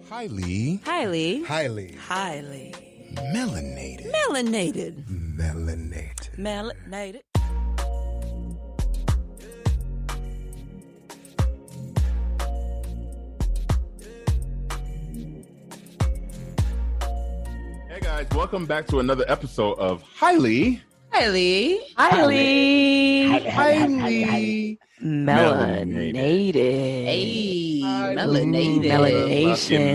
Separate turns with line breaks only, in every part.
Highly melanated.
Hey guys, welcome back to another episode of Highly
Melanated.
Hey,
Melanation.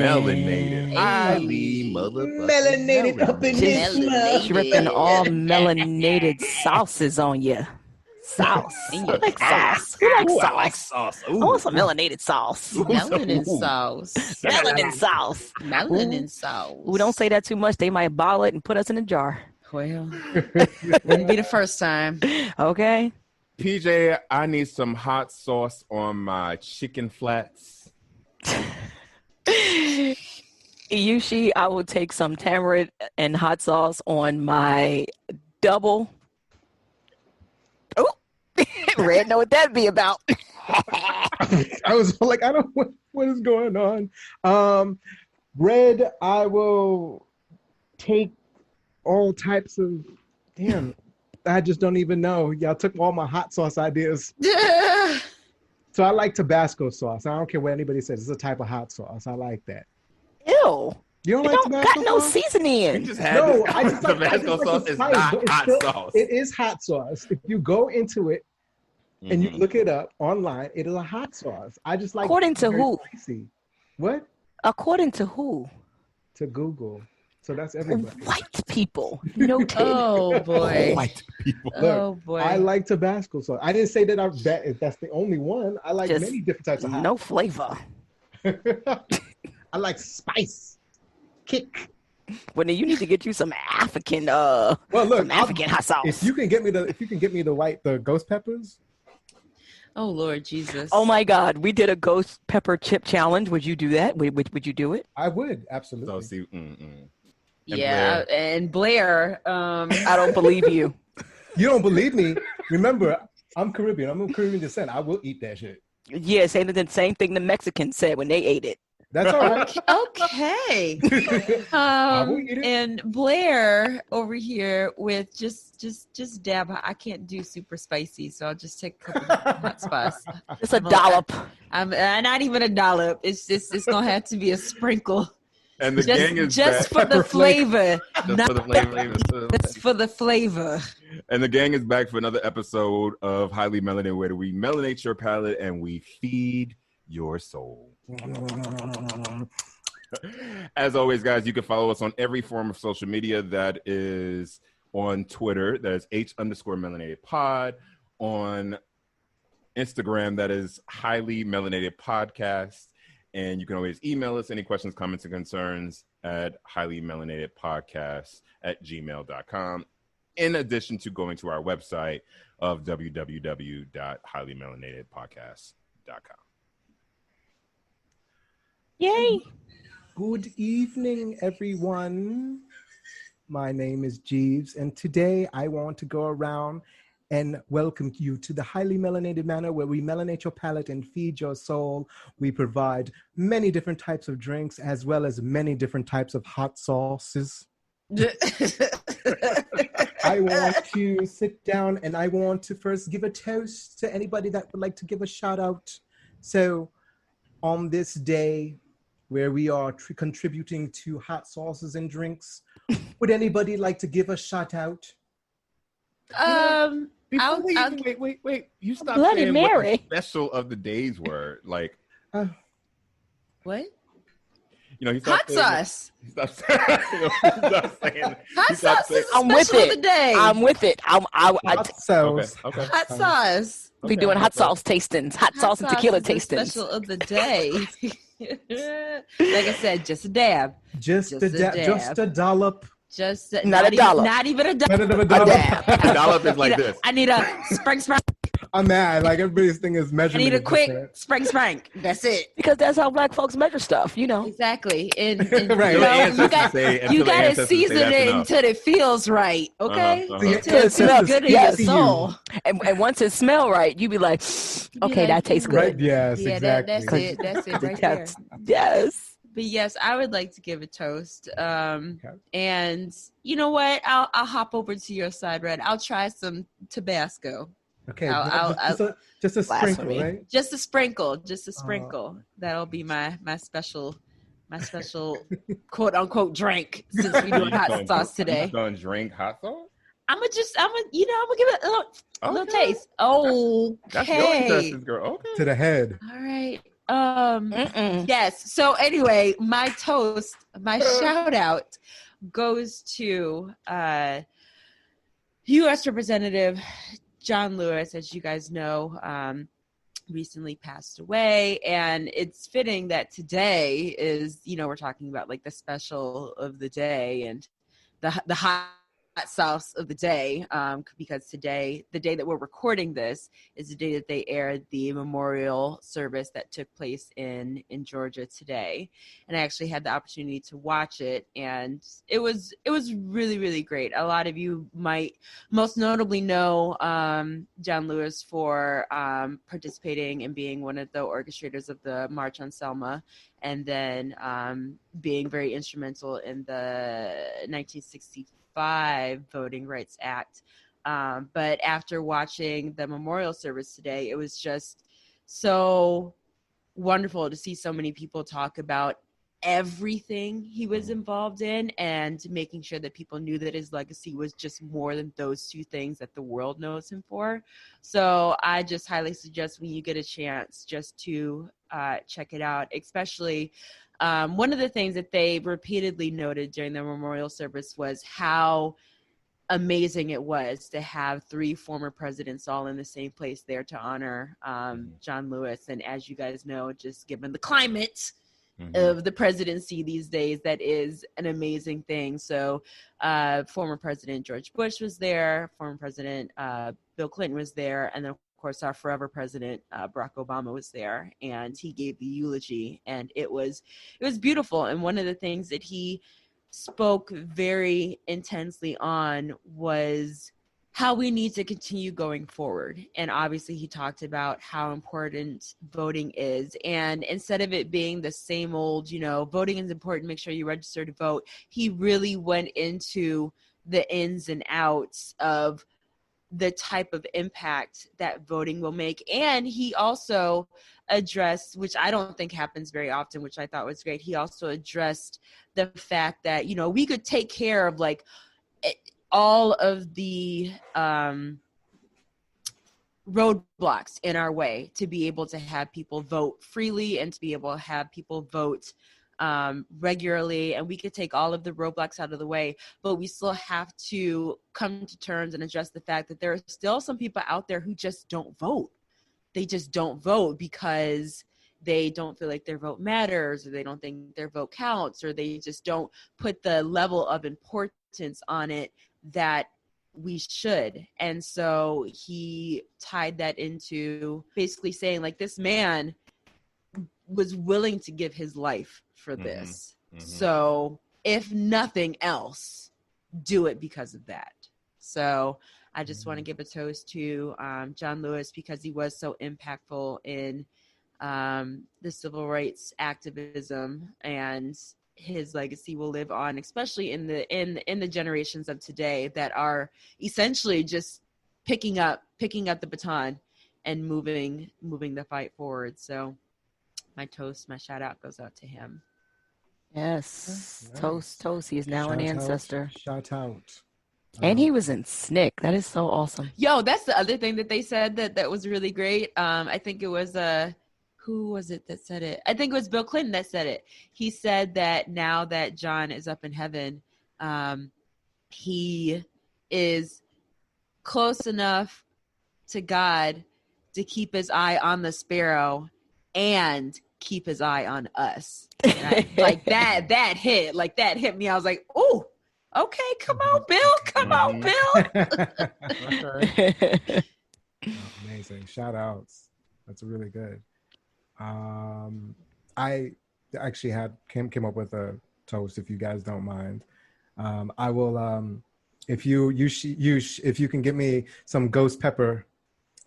melanated.
Highly
Melanated up in this
Melanated.
dripping all melanated sauces on you. Sauce.
In
I
your
like sauce. Who likes
Ooh,
sauce?
I like sauce.
I want some melanated sauce.
Melanin
Ooh.
sauce.
Melanin sauce.
Melanin sauce.
We don't say that too much. They might bottle it and put us in a jar.
Well, wouldn't be the first time.
Okay?
PJ, I need some hot sauce on my chicken flats.
Yushi, I will take some tamarind and hot sauce on my double. Oh, Red know what that'd be about.
I was like, I don't know what is going on. Red, I will take all types of, I just don't even know. Y'all took all my hot sauce ideas. So I like Tabasco sauce. I don't care what anybody says. It's a type of hot sauce. I like that.
Ew.
You don't
It
like
don't
Tabasco
got no
sauce?
seasoning
You
in.
just had
No,
this.
I just like
Tabasco sauce
the
is
spice,
not
but it's
hot
still-
sauce.
It is hot sauce. If you go into it and you
Mhm.
look it up online, it is a hot sauce. I just like
According to
very
who?
spicy. What?
According to who?
To Google. So that's everybody.
White people. Noted.
Oh boy.
White people.
Oh boy.
I like Tabasco sauce. I didn't say that that's the only one. I like
Just
many different types of hot.
no flavor.
I like spice, kick.
Well, then you need to get you some African,
Well, look,
some African hot sauce.
if you can get me the ghost peppers.
Oh Lord Jesus.
Oh my God, we did a ghost pepper chip challenge. Would you do that? Would you do it?
I would absolutely.
So see,
Yeah, and Blair.
I don't believe you.
You don't believe me? Remember, I'm Caribbean. I'm of Caribbean descent. I will eat that shit.
Yeah, same thing the Mexicans said when they ate it.
That's all right.
Okay.
I will eat it.
And Blair over here with just dab. I can't do super spicy, so I'll just take a couple of hot spots.
It's a dollop.
I'm not even a dollop. It's gonna have to be a sprinkle.
and the gang is
just
back.
for the flavor.
Just for the flavor.
Just for the flavor.
And the gang is back for another episode of Highly Melanated, where we melanate your palate and we feed your soul. As always, guys, you can follow us on every form of social media. That is on Twitter. That is H_melanated pod. On Instagram, that is Highly Melanated Podcast. And you can always email us any questions, comments, and concerns at highlymelanatedpodcast@gmail.com. In addition to going to our website of www.highlymelanatedpodcast.com.
Yay!
Good evening, everyone. My name is Jeeves, and today I want to go around and welcome you to the Highly Melanated Manor, where we melanate your palate and feed your soul. We provide many different types of drinks, as well as many different types of hot sauces. I want to sit down and I want to first give a toast to anybody that would like to give a shout out. So on this day where we are contributing to hot sauces and drinks, would anybody like to give a shout out?
Wait. You stopped
Bloody
saying
Mary.
what the special of the days were. Like,
What?
you know, he
Hot
stopped
sauce.
He stopped saying.
Hot sauce is
I'm
the
with
special of
it.
the day.
I'm with it. I
Hot sauce.
Okay.
Hot sauce.
be doing hot sauce tastings, hot sauce and tequila
is the
tastings.
Special of the day. Like I said, just a dab.
Just a
dab.
just a dollop.
Just
Not a dollop.
Not even a
Not
dollop.
even a
A
dollop.
dab.
The dollop is like this.
I need a spank.
I'm mad. Like everybody's thing is
I
measurement.
need a
is
quick
different.
spank. That's it.
Because that's how black folks measure stuff, you know.
Exactly. And
Right.
you,
The
know,
ancestors say-
you
until the
got to
ancestors say
season
that's
it
enough.
until it feels right. Okay.
Uh-huh.
The
Until it feels
ancestors
good in
yes.
your soul.
And once it smell right, you be like, okay,
like,
that tastes
Right?
good.
Yes,
Yeah,
exactly.
that's it. That's it right there.
Yes.
But yes, I would like to give a toast. And you know what? I'll hop over to your side, Red. I'll try some Tabasco.
Okay, just a sprinkle,
Blasphemy.
right?
Just a sprinkle. Just a sprinkle. That'll be my special quote unquote drink since we're doing hot sauce today.
You gonna drink hot sauce?
I'm gonna give it a little taste. Oh,
that's your injustice, girl. Okay.
To the head.
All right.
Mm-mm.
Yes. So anyway, my toast, my shout out goes to U.S. Representative John Lewis, as you guys know, recently passed away, and it's fitting that today is, we're talking about like the special of the day and the hot sauce of the day, because today, the day that we're recording this, is the day that they aired the memorial service that took place in Georgia today. And I actually had the opportunity to watch it, and it was really, really great. A lot of you might most notably know John Lewis for participating and being one of the orchestrators of the March on Selma, and then being very instrumental in the 1965 Voting Rights Act. But after watching the memorial service today, it was just so wonderful to see so many people talk about everything he was involved in, and making sure that people knew that his legacy was just more than those two things that the world knows him for. So I just highly suggest, when you get a chance, just to check it out. Especially one of the things that they repeatedly noted during the memorial service was how amazing it was to have 3 former presidents all in the same place there to honor John Lewis. And as you guys know, just given the climate of the presidency these days, that is an amazing thing. So former President George Bush was there, former President Bill Clinton was there, and then of course our forever president Barack Obama was there, and he gave the eulogy, and it was beautiful. And one of the things that he spoke very intensely on was how we need to continue going forward. And obviously he talked about how important voting is. And instead of it being the same old, voting is important, make sure you register to vote, he really went into the ins and outs of the type of impact that voting will make. And he also addressed, which I don't think happens very often, which I thought was great, he also addressed the fact that, we could take care of like all of the roadblocks in our way to be able to have people vote freely and to be able to have people vote regularly, and we could take all of the roadblocks out of the way, but we still have to come to terms and address the fact that there are still some people out there who just don't vote. They just don't vote because they don't feel like their vote matters, or they don't think their vote counts, or they just don't put the level of importance on it that we should. And so he tied that into basically saying, like, this man was willing to give his life for this. So if nothing else, do it because of that. So I just want to give a toast to John Lewis, because he was so impactful in the civil rights activism, and his legacy will live on, especially in the generations of today that are essentially just picking up the baton and moving the fight forward. So my shout out goes out to him.
Yes.
Nice.
Toast. He is now an ancestor.
Shout out.
And he was in SNCC. That is so awesome.
Yo, that's the other thing that they said that was really great. I think it was who was it that said it? I think it was Bill Clinton that said it. He said that now that John is up in heaven, he is close enough to God to keep his eye on the sparrow and keep his eye on us. Like that hit me. I was like, oh, okay, come on, Bill.
Amazing. Shout outs. That's really good. I actually came up with a toast, if you guys don't mind. I will if you can get me some ghost pepper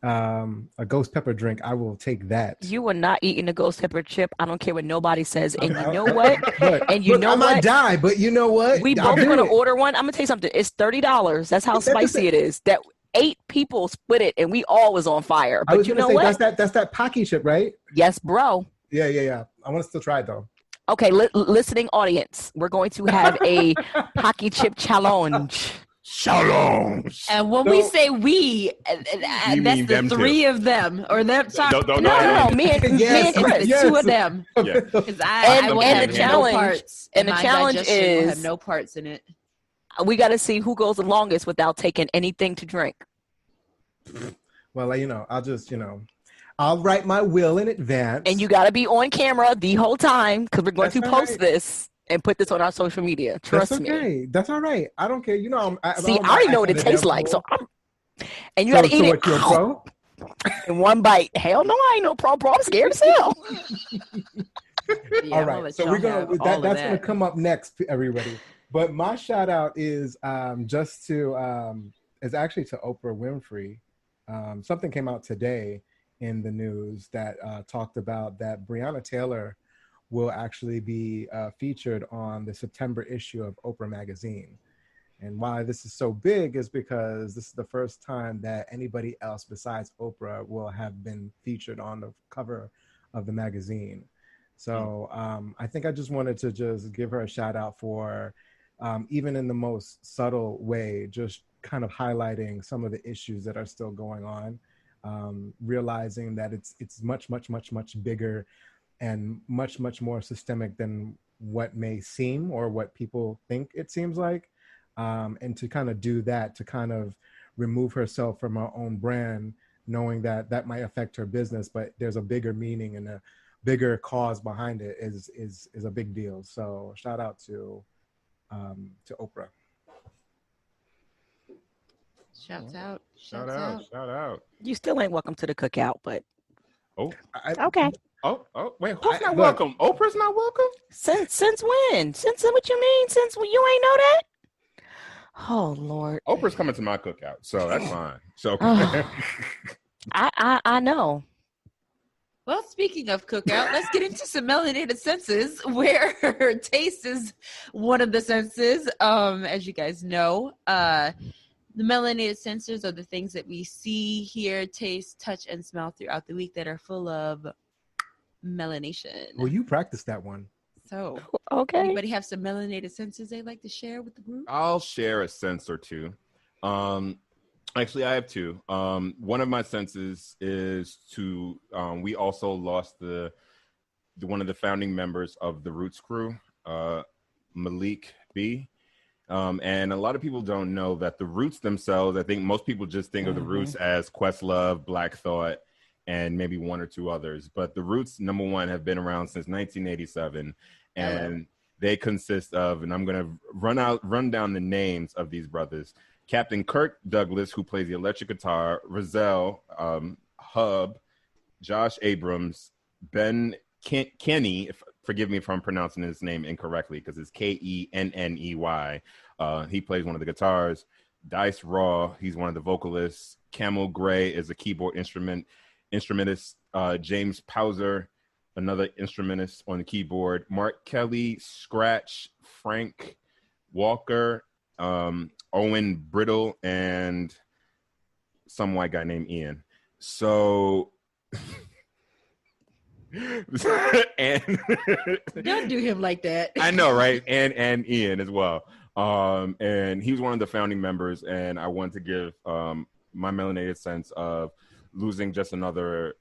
a ghost pepper drink, I will take that.
You are not eating a ghost pepper chip. I don't care what nobody says. And you know what?
I might die, but you know what?
We both going to order one. I'm going to tell you something. It's $30. That's how spicy it is. That 8 people split it, and we all was on fire. But you know what?
That's that Pocky chip, right?
Yes, bro.
Yeah. I want to still try it, though.
Okay, listening audience, we're going to have a Pocky chip challenge.
And when we say we, that's the 3 of them, or them. No, me and Chris,
yes.
2 of them.
Yeah.
Because I will have
the challenge,
no parts,
and the challenge is
will have no parts in it.
We got to see who goes the longest without taking anything to drink.
Well, I'll write my will in advance.
And you got to be on camera the whole time because we're going to post this and put this on our social media. Trust me.
That's all right. I don't care.
I already know what it tastes like. And you got to eat it in one bite. Hell no, I ain't no pro. I'm scared as hell.
All right. So we're going to, that's going to come up next, everybody. But my shout out is is actually to Oprah Winfrey. Something came out today in the news that talked about that Breonna Taylor will actually be featured on the September issue of Oprah magazine. And why this is so big is because this is the first time that anybody else besides Oprah will have been featured on the cover of the magazine. So I think I just wanted to just give her a shout out for even in the most subtle way, just kind of highlighting some of the issues that are still going on, realizing that it's much bigger and much more systemic than what may seem or what people think it seems like. And to kind of do that, to kind of remove herself from her own brand, knowing that that might affect her business, but there's a bigger meaning and a bigger cause behind it is a big deal. So shout out to Oprah.
Shout out.
You still ain't welcome to the cookout, but
okay. Wait, who's not welcome? Oprah's not welcome?
Since when? Since what you mean? Since you ain't know that? Oh Lord.
Oprah's coming to my cookout, so that's fine. So
I know.
Well, speaking of cookout, let's get into some melanated senses, where taste is one of the senses. As you guys know, the melanated senses are the things that we see, hear, taste, touch, and smell throughout the week that are full of melanation.
Well, you practiced that one.
So,
okay.
Anybody have some melanated senses they'd like to share with the group?
I'll share a sense or two. Actually, I have 2. One of my senses is to, we also lost one of the founding members of the Roots crew, Malik B. And a lot of people don't know that the Roots themselves, I think most people just think of the Roots as Questlove, Black Thought, and maybe 1 or 2 others. But the Roots, number 1, have been around since 1987. And they consist of, and I'm going to run down the names of these brothers. Captain Kirk Douglas, who plays the electric guitar, Rizal, Hub, Josh Abrams, Ben Kenny, forgive me if I'm pronouncing his name incorrectly because it's Kenney. He plays one of the guitars. Dice Raw, he's one of the vocalists. Camel Gray is a keyboard instrumentist. James Pauser, another instrumentist on the keyboard. Mark Kelly, Scratch, Frank Walker, Owen Brittle, and some white guy named Ian. So, and
don't do him like that.
I know, right? And Ian as well. And he was one of the founding members, and I want to give my melanated sense of losing just another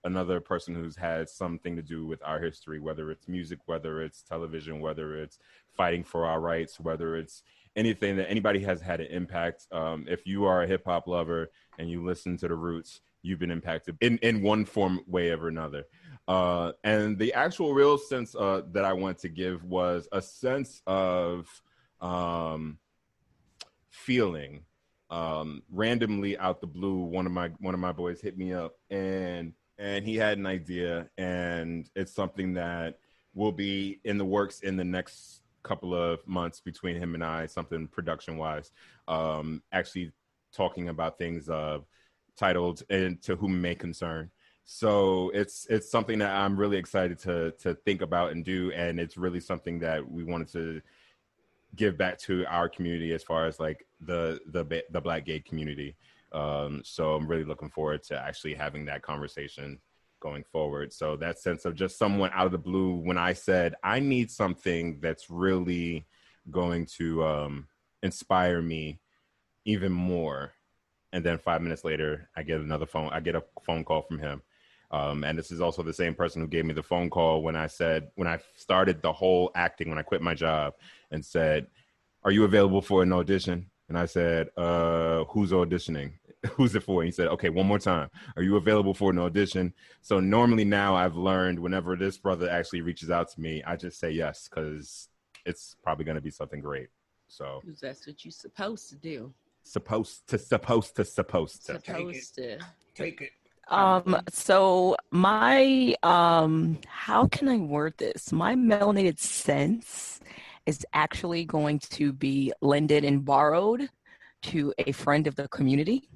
person who's had something to do with our history, whether it's music, whether it's television, whether it's fighting for our rights, whether it's anything that anybody has had an impact. If you are a hip hop lover and you listen to the Roots, you've been impacted in one form, way or another. And the actual real sense that I want to give was a sense of feeling. Randomly out the blue, one of my boys hit me up, and he had an idea, and it's something that will be in the works in the next couple of months between him and I, something production wise, actually talking about things of titled "And to Whom It May Concern." So it's something that I'm really excited to think about and do, and it's really something that we wanted to give back to our community as far as like the Black gay community. So I'm really looking forward to actually having that conversation going forward. So that sense of just someone out of the blue, when I said I need something that's really going to inspire me even more, and then 5 minutes later I get a phone call from him. And this is also the same person who gave me the phone call when I started the whole acting, when I quit my job, and said, "Are you available for an audition?" And I said, "Who's auditioning? Who's it for?" And he said, "Okay, one more time. Are you available for an audition?" So normally now I've learned whenever this brother actually reaches out to me, I just say yes, because it's probably going to be something great. So
that's what you're supposed to do.
Supposed to.
Take it.
So my how can I word this? My melanated sense is actually going to be lended and borrowed to a friend of the community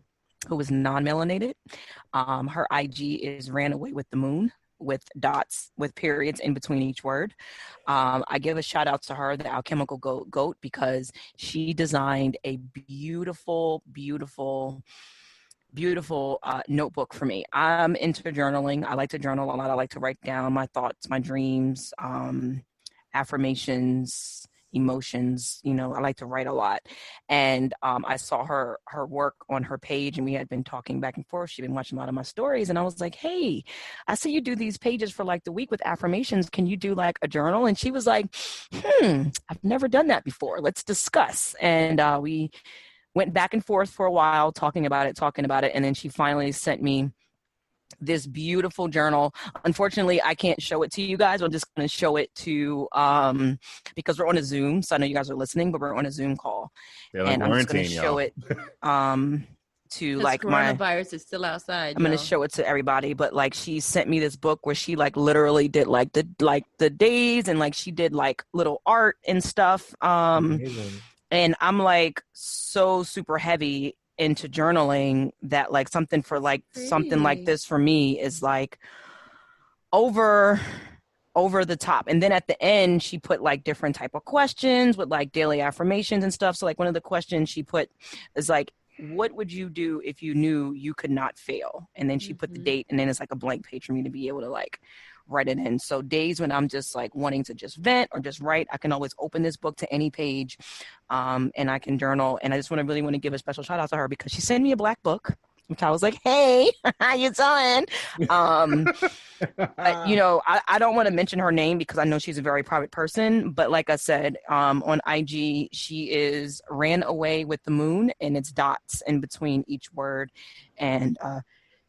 who is non-melanated. Her IG is Ran Away with the Moon, with dots, with periods in between each word. I give a shout out to her, the Alchemical Goat, because she designed a beautiful notebook for me. I'm into journaling. I like to journal a lot. I like to write down my thoughts, my dreams, affirmations, emotions. I like to write a lot. And I saw her work on her page, and we had been talking back and forth. She'd been watching a lot of my stories, and I was like, "Hey, I see you do these pages for like the week with affirmations. Can you do like a journal?" And she was like, "I've never done that before. Let's discuss." And we went back and forth for a while, talking about it. And then she finally sent me this beautiful journal. Unfortunately, I can't show it to you guys. I'm just going to show it to, because we're on a Zoom. So I know you guys are listening, but we're on a Zoom call. And I'm just going to show it to like
coronavirus is still outside.
I'm going to show it to everybody. But like, she sent me this book where she like literally did like the days, and like she did like little art and stuff.
Amazing.
And I'm like so super heavy into journaling that like something like this for me is like over the top. And then at the end, she put like different type of questions with like daily affirmations and stuff. So like one of the questions she put is like, what would you do if you knew you could not fail? And then she put the date, and then it's like a blank page for me to be able to like write it in. So days when I'm just like wanting to just vent or just write, I can always open this book to any page, and I can journal. And I just really want to give a special shout out to her, because she sent me a black book, which I was like, "Hey, how you doing?" But, I don't want to mention her name because I know she's a very private person. But like I said, on IG, she is Ran Away with the Moon, and it's dots in between each word. And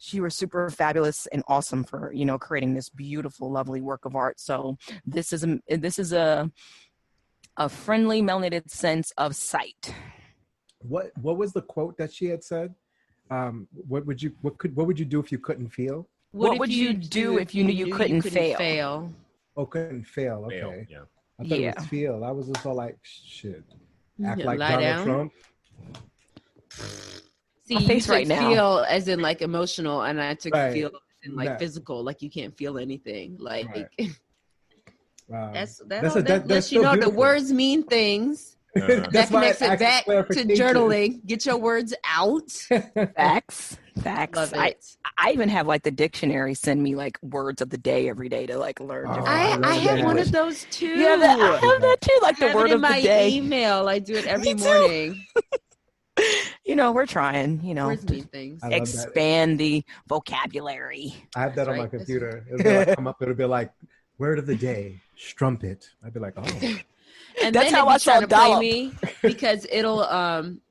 she was super fabulous and awesome for, creating this beautiful, lovely work of art. So this is a friendly, melanated sense of sight.
What was the quote that she had said? What would you do if you couldn't feel?
What would you do if you knew you couldn't fail?
Oh, couldn't fail. Okay.
Fail, yeah.
I thought it was feel. I was just all like, shit. Act like
lie
Donald
down.
Trump.
See, you took feel as in like emotional, and I took feel as in like physical, like you can't feel anything. Like
Wow.
that lets you know the words mean things. That connects it back to journaling. Get your words out.
Facts.
Love it.
I even have like the dictionary send me like words of the day every day to like learn.
I have one of those too.
Yeah, I have that too. Like the word of the day.
Email. I do it every morning.
We're trying.
Words mean things.
Expand the vocabulary.
I have that on my computer. It'll be like word of the day, strumpet. I'd be like, oh.
And
that's
then
how I
try to play
Dollop.
me, because it'll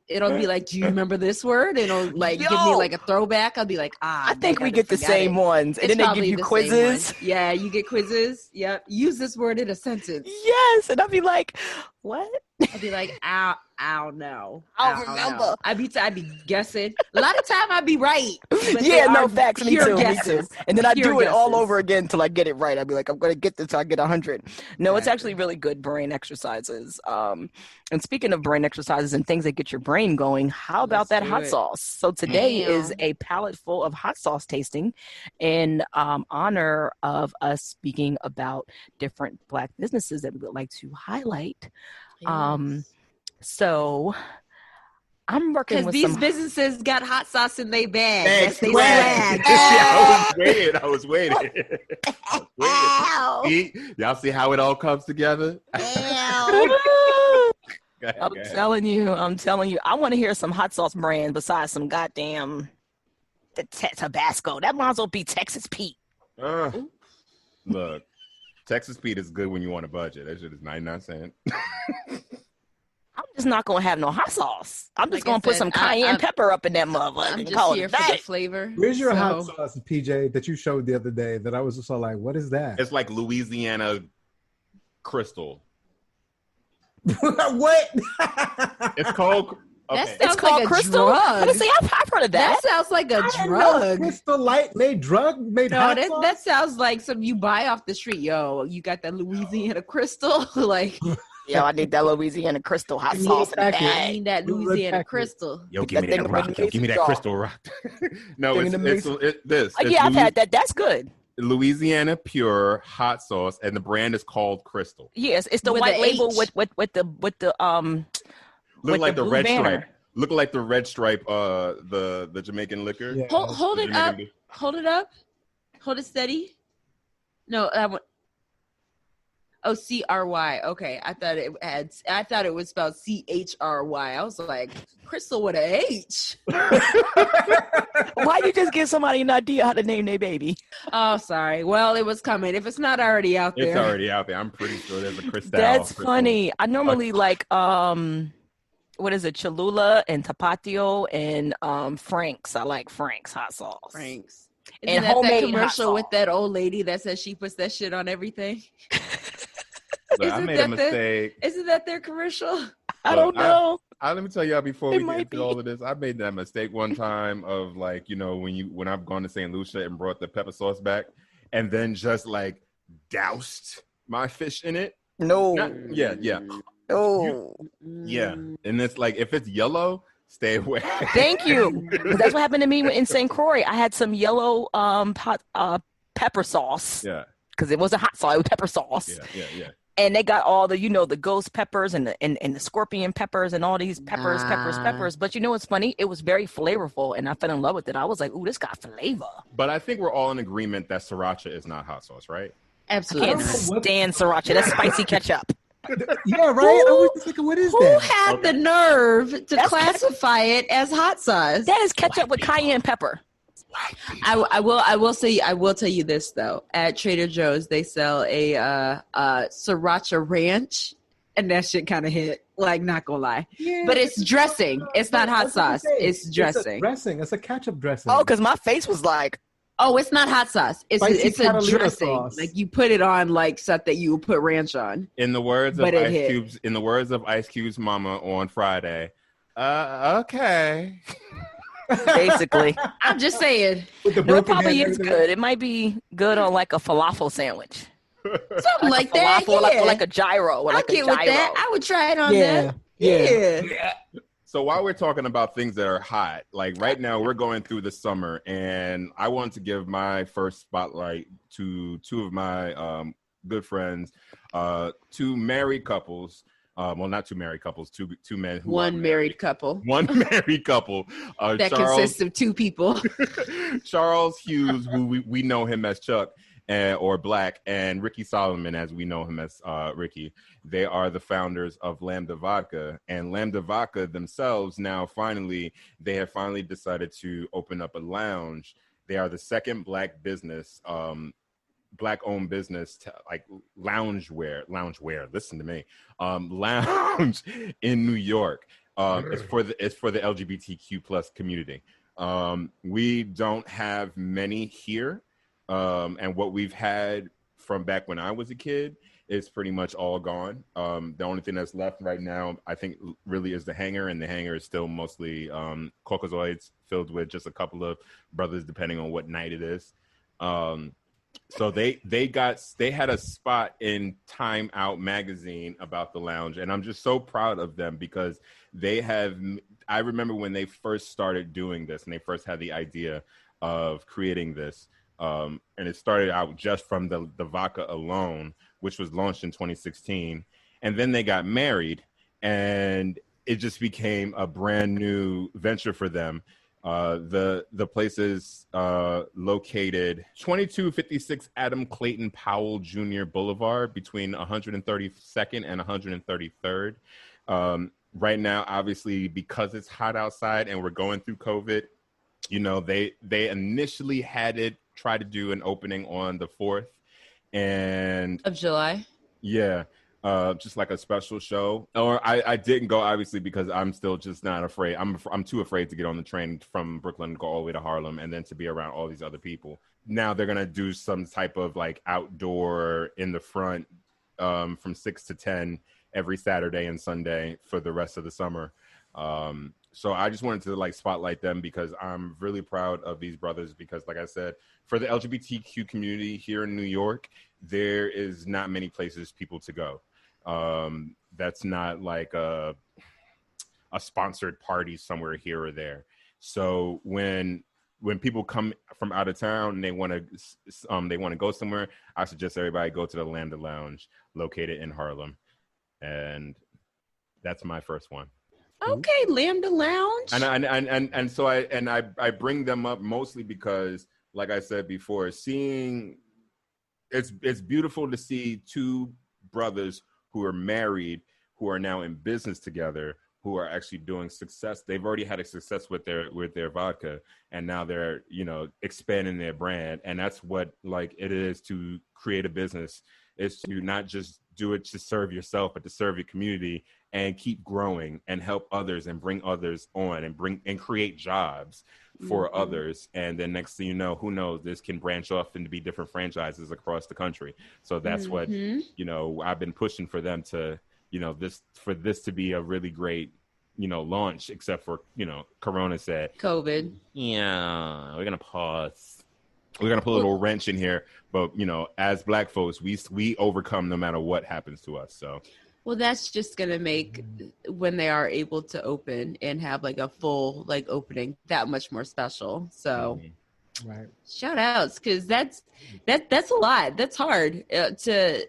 be like, do you remember this word? And it'll like give me like a throwback. I'll be like,
I think we get the same ones. And then they give you quizzes.
Yeah, you get quizzes. Yep. Use this word in a sentence.
Yes. And I'll be like, what?
I'd be like, I don't know.
I don't remember.
I'd be guessing. A lot of time I'd be right. But
Yeah, no facts. Me too. Me too. And then I do it all
guesses.
over again till I get it right. I'd be like, I'm gonna get this till I get 100. No, it's
Exactly.
actually really good brain exercises. And speaking of brain exercises and things that get your brain going, how about
Let's
that
do
hot
it.
sauce? So today is
Damn.
a palette full of hot sauce tasting in honor of us speaking about different Black businesses that we would like to highlight. So I'm working
Because
with
these
some
businesses got hot sauce in their bag.
Thanks,
That's they
swag.
swag.
I was waiting. See? Y'all see how it all comes together? Go ahead,
I'm
go ahead.
telling you, I want to hear some hot sauce brand besides some goddamn Tabasco. That might as well be Texas Pete.
Look, Texas Pete is good when you want a budget. That shit is 99 cents.
I'm just not gonna have no hot sauce. I'm just
Like I
gonna put
said,
some cayenne pepper up in that
I'm
motherfucker and
just
call
here
it
for the
that.
flavor.
Where's your hot
So-
sauce, PJ, that you showed the other day that I was just all like, what is that?
It's like Louisiana Crystal.
What?
It's called. Okay.
That
It's
sounds
called
like a
Crystal.
drug.
But see, I've heard of
That
that.
sounds like a
I didn't know
drug.
Crystal Light made
No,
hot
that
sauce?
sounds like something you buy off the street. Yo, you got that Louisiana Crystal? Like,
Yo, I need that Louisiana Crystal hot
Give me a
sauce in the
packet.
I
bag.
need that
Little red
Louisiana
packet.
Crystal.
Yo,
Get
give me
that thing
that
up in
rock.
the
Yo, give me that
mason jar.
crystal rock. No,
Thing in the
it's
mason-
this. It's
Yeah, I've had that. That's good.
Louisiana Pure hot sauce, and the brand is called Crystal.
Yes, it's the
With
white
the
label
H.
with the
Look
with
like
the
the
blue
red
banner.
stripe. Look like the red stripe. The Jamaican liquor.
Yeah.
Hold
The
it up.
Jamaican-
Hold it up. Hold it steady. No, that one. Oh, CRY. Okay, I thought it was spelled CHRY. I was like, Crystal with a H.
Why you just give somebody an idea how to name their baby?
Oh, sorry. Well, it was coming. If it's not already out there,
It's already out there. I'm pretty sure there's a Crystal.
That's
Crystal.
funny. I normally like what is it, Cholula and Tapatio and Frank's. I like Frank's hot sauce.
Frank's.
And
Isn't that
homemade hot
commercial with
sauce.
that old lady that says she puts that shit on everything?
Look, I
Isn't
made a
that the-
mistake.
Isn't that their commercial?
I don't know.
Let me tell y'all before
It
we get
might
into
be.
all of this. I made that mistake one time of like, when I've gone to St. Lucia and brought the pepper sauce back and then just like doused my fish in it.
No.
Yeah.
No.
Yeah. And it's like, if it's yellow, stay away.
Thank you. 'Cause that's what happened to me in St. Croix. I had some yellow pepper sauce
Yeah.
because it wasn't hot sauce, it was pepper sauce.
Yeah.
And they got all the, the ghost peppers and the scorpion peppers and all these peppers. But you know what's funny? It was very flavorful, and I fell in love with it. I was like, ooh, this got flavor.
But I think we're all in agreement that sriracha is not hot sauce, right?
I
Absolutely.
can't stand sriracha. That's spicy ketchup.
Yeah, right? I was thinking, what is
Who
that?
had
Okay.
the nerve to
That's
classify it as hot sauce?
That is ketchup with cayenne pepper.
I will tell you this though. At Trader Joe's, they sell a sriracha ranch, and that shit kind of hit. Like, not gonna lie,
Yeah.
but it's dressing. It's not hot
That's what I'm
sauce.
saying.
It's dressing.
It's a ketchup dressing.
Oh, because my face was like,
Oh, it's not hot sauce. It's
Spicy
a
Catalina
dressing.
sauce.
Like, you put it on like stuff that you would put ranch on.
In the words of
But it
Ice
hit.
Cube's, in the words of Ice Cube's mama on Friday, okay.
basically.
I'm just saying,
With the
No, it
broken
probably
head
is
and
good. It might be good on like a falafel sandwich.
something like that.
Falafel,
Yeah,
or like a gyro, or
I
like a
get with that.
gyro.
I would try it on
Yeah.
that.
Yeah.
So while we're talking about things that are hot, like right now we're going through the summer, and I want to give my first spotlight to two of my good friends, two married couples. Well, not two married couples, two men who are
One married couple
One married couple.
that
Charles,
consists of two people.
Charles Hughes, who we know him as Chuck, or Black, and Ricky Solomon, as we know him as Ricky. They are the founders of Lambda Vodka, and Lambda Vodka themselves they have finally decided to open up a lounge. They are the second Black business, Black-owned business, like loungewear. Listen to me, lounge in New York. It's for the LGBTQ plus community. We don't have many here. And what we've had from back when I was a kid is pretty much all gone. The only thing that's left right now, I think, really is the hangar, and the hangar is still mostly Caucasoids filled with just a couple of brothers, depending on what night it is. So they had a spot in Time Out magazine about the lounge, and I'm just so proud of them because I remember when they first started doing this and they first had the idea of creating this, and it started out just from the vodka alone, which was launched in 2016, and then they got married, and it just became a brand new venture for them. The place is located 2256 Adam Clayton Powell Jr. Boulevard between 132nd and 133rd. Right now, obviously, because it's hot outside and we're going through COVID, you know, they initially tried to do an opening on the 4th
of July.
Yeah. Just like a special show. Or I didn't go, obviously, because I'm still just not afraid. I'm too afraid to get on the train from Brooklyn, go all the way to Harlem, and then to be around all these other people. Now they're going to do some type of like outdoor in the front from 6 to 10 every Saturday and Sunday for the rest of the summer. So I just wanted to like spotlight them because I'm really proud of these brothers because, like I said, for the LGBTQ community here in New York, there is not many places people to go. That's not like a sponsored party somewhere here or there. So when people come from out of town and they want to go somewhere, I suggest everybody go to the Lambda Lounge located in Harlem, and that's my first one.
Okay, Lambda Lounge.
And so I bring them up mostly because, like I said before, it's beautiful to see two brothers who are married, who are now in business together, who are actually doing success. They've already had a success with their vodka, and now they're, you know, expanding their brand. And that's what like it is to create a business, is to not just do it to serve yourself, but to serve your community and keep growing and help others and bring others on and create jobs for others. And then next thing you know, who knows, this can branch off into be different franchises across the country. So that's what, you know, I've been pushing for them to, you know, this to be a really great, you know, launch, except for, you know, Corona said
COVID.
Yeah, we're gonna pause. We're gonna put a little wrench in here, but you know, as Black folks, we overcome no matter what happens to us. So,
well, that's just gonna make when they are able to open and have like a full like opening that much more special. So,
right,
shout outs, because that's a lot. That's hard to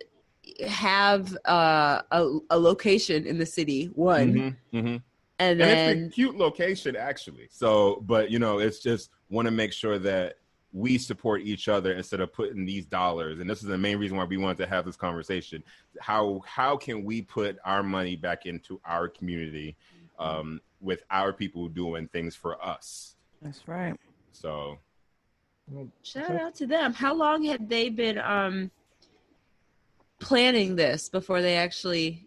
have a location in the city. One. And then
it's a cute location, actually. So, but you know, it's just want to make sure that we support each other instead of putting these dollars. And this is the main reason why we wanted to have this conversation. How can we put our money back into our community with our people doing things for us?
That's right.
So,
shout out to them. How long had they been planning this before they actually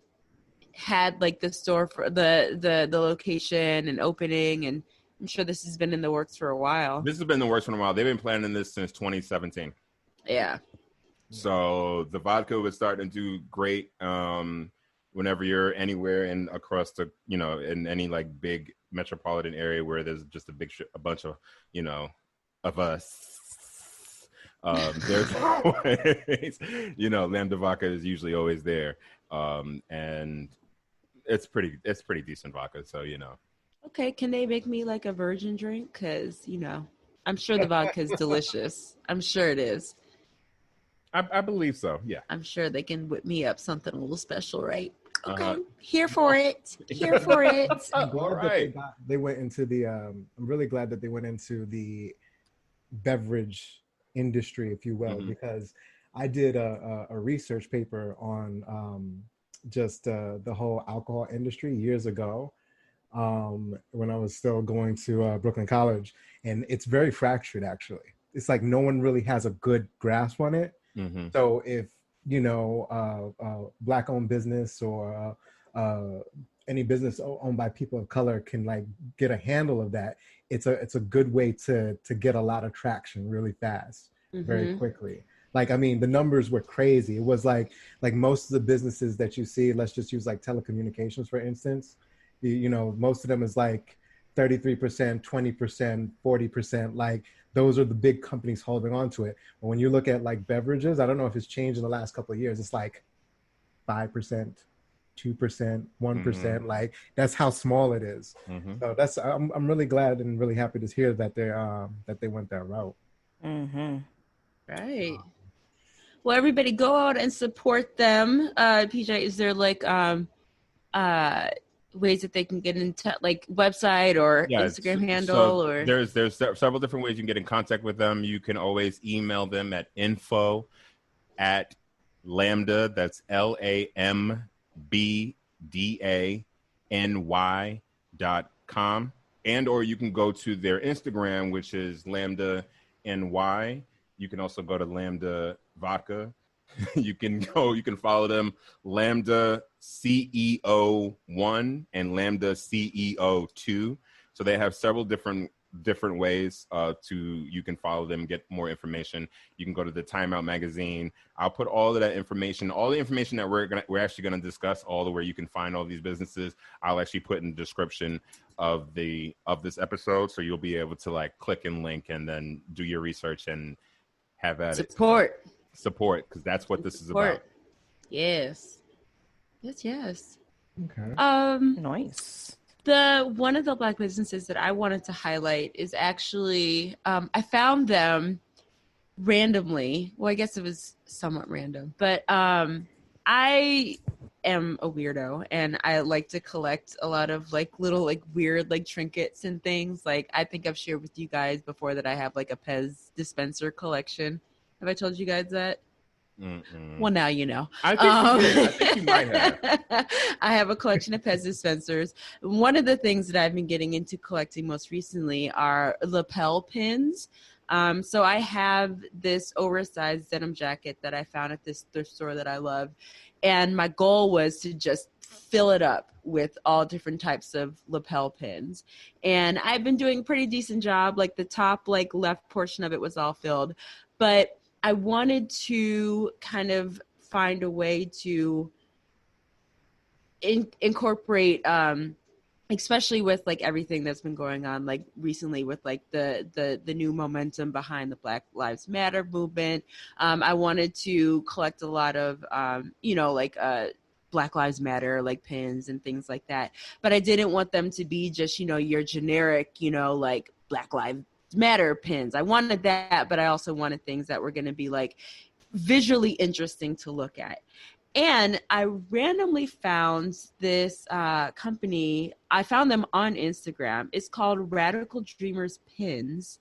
had like the store for the location and opening? And I'm sure this has been in the works for a while.
This has been in the works for a while. They've been planning this since 2017.
Yeah.
So the vodka was starting to do great whenever you're anywhere and across the, you know, in any like big metropolitan area where there's just a bunch of, you know, of us. There's always, you know, Lambda vodka is usually always there. And it's pretty decent vodka. So, you know.
Okay, can they make me like a virgin drink? Because, you know, I'm sure the vodka is delicious. I'm sure it is.
I believe so, yeah.
I'm sure they can whip me up something a little special, right? Okay, here for it. Here for it.
I'm glad that they went into the, I'm really glad that they went into the beverage industry, if you will, because I did a research paper on just the whole alcohol industry years ago. When I was still going to Brooklyn College, and it's very fractured, actually. It's like no one really has a good grasp on it. So if, you know, Black-owned business or any business owned by people of color can like get a handle of that, it's a good way to get a lot of traction really fast, very quickly. Like, I mean, the numbers were crazy. It was like most of the businesses that you see, let's just use like telecommunications, for instance, you know, most of them is like 33%, 20%, 40%. Like those are the big companies holding on to it. But when you look at like beverages, I don't know if it's changed in the last couple of years. It's like 5%, 2%, 1%. Like that's how small it is. So that's, I'm really glad and really happy to hear that they went that route.
Right. Well, everybody go out and support them. PJ, is there like ways that they can get in touch, like website or Instagram handle?
So
or
there's several different ways you can get in contact with them. You can always email them at info@lambda, that's LAMBDANY.com, and or you can go to their Instagram, which is Lambda NY. You can also go to Lambda Vodka. You can follow them, Lambda CEO1 and Lambda CEO2. So they have several different ways you can follow them, get more information. You can go to the Timeout magazine. I'll put all of that information, all the information that we're actually going to discuss, all the where you can find all these businesses, I'll actually put in the description of this episode, so you'll be able to like click and link and then do your research and have at
support,
because that's what this is about.
Yes.
Okay.
Nice.
One of the Black businesses that I wanted to highlight is actually I found them randomly. Well, I guess it was somewhat random, but I am a weirdo and I like to collect a lot of like little like weird like trinkets and things. Like I think I've shared with you guys before that I have like a Pez dispenser collection. Have I told you guys that? Well, now you know.
I think you did. I think you might have.
I have a collection of Pez dispensers. One of the things that I've been getting into collecting most recently are lapel pins. So I have this oversized denim jacket that I found at this thrift store that I love. And my goal was to just fill it up with all different types of lapel pins. And I've been doing a pretty decent job. Like the top, like left portion of it was all filled. But I wanted to kind of find a way to incorporate, especially with like everything that's been going on, like recently with like the new momentum behind the Black Lives Matter movement. I wanted to collect a lot of, Black Lives Matter, like pins and things like that. But I didn't want them to be just, your generic, like Black Lives Matter pins. I wanted that, but I also wanted things that were going to be like visually interesting to look at. And I randomly found this company. I found them on Instagram. It's called Radical Dreamers Pins.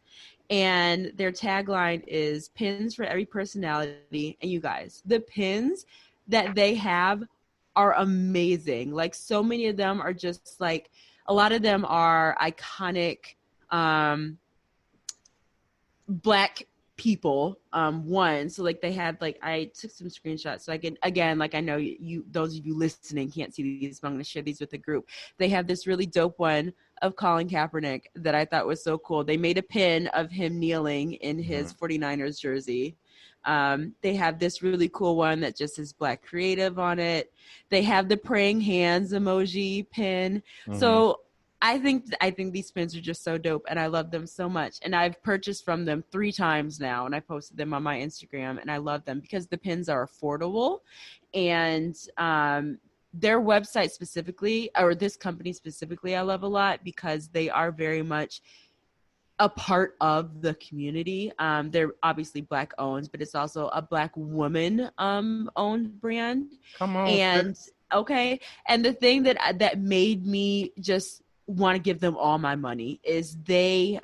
And their tagline is pins for every personality. And you guys, the pins that they have are amazing. Like so many of them are just like, a lot of them are iconic Black people. One, so like they had like, I took some screenshots so I can, again, like I know you those of you listening can't see these, but I'm going to share these with the group. They have this really dope one of Colin Kaepernick that I thought was so cool. They made a pin of him kneeling in his 49ers jersey. They have this really cool one that just says Black Creative on it. They have the praying hands emoji pin. So I think these pins are just so dope, and I love them so much. And I've purchased from them 3 times now, and I posted them on my Instagram, and I love them because the pins are affordable. And their website specifically, or this company specifically, I love a lot because they are very much a part of the community. They're obviously Black owned, but it's also a Black woman owned brand.
Come on.
And okay, and the thing that made me just want to give them all my money is they